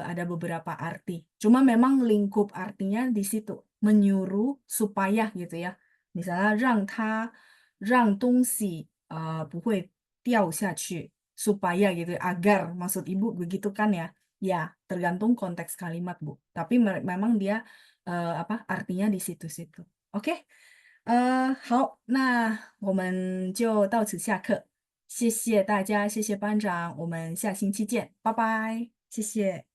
ada beberapa arti. Cuma memang lingkup artinya di situ, menyuruh supaya gitu ya. Misalnya 让东西不会掉下去, supaya gitu ya, agar maksud Ibu begitu kan ya. Ya, tergantung konteks kalimat, Bu. Tapi memang dia artinya di situ-situ. Oke? 好，那我们就到此下课。谢谢大家，谢谢班长，我们下星期见，拜拜，谢谢。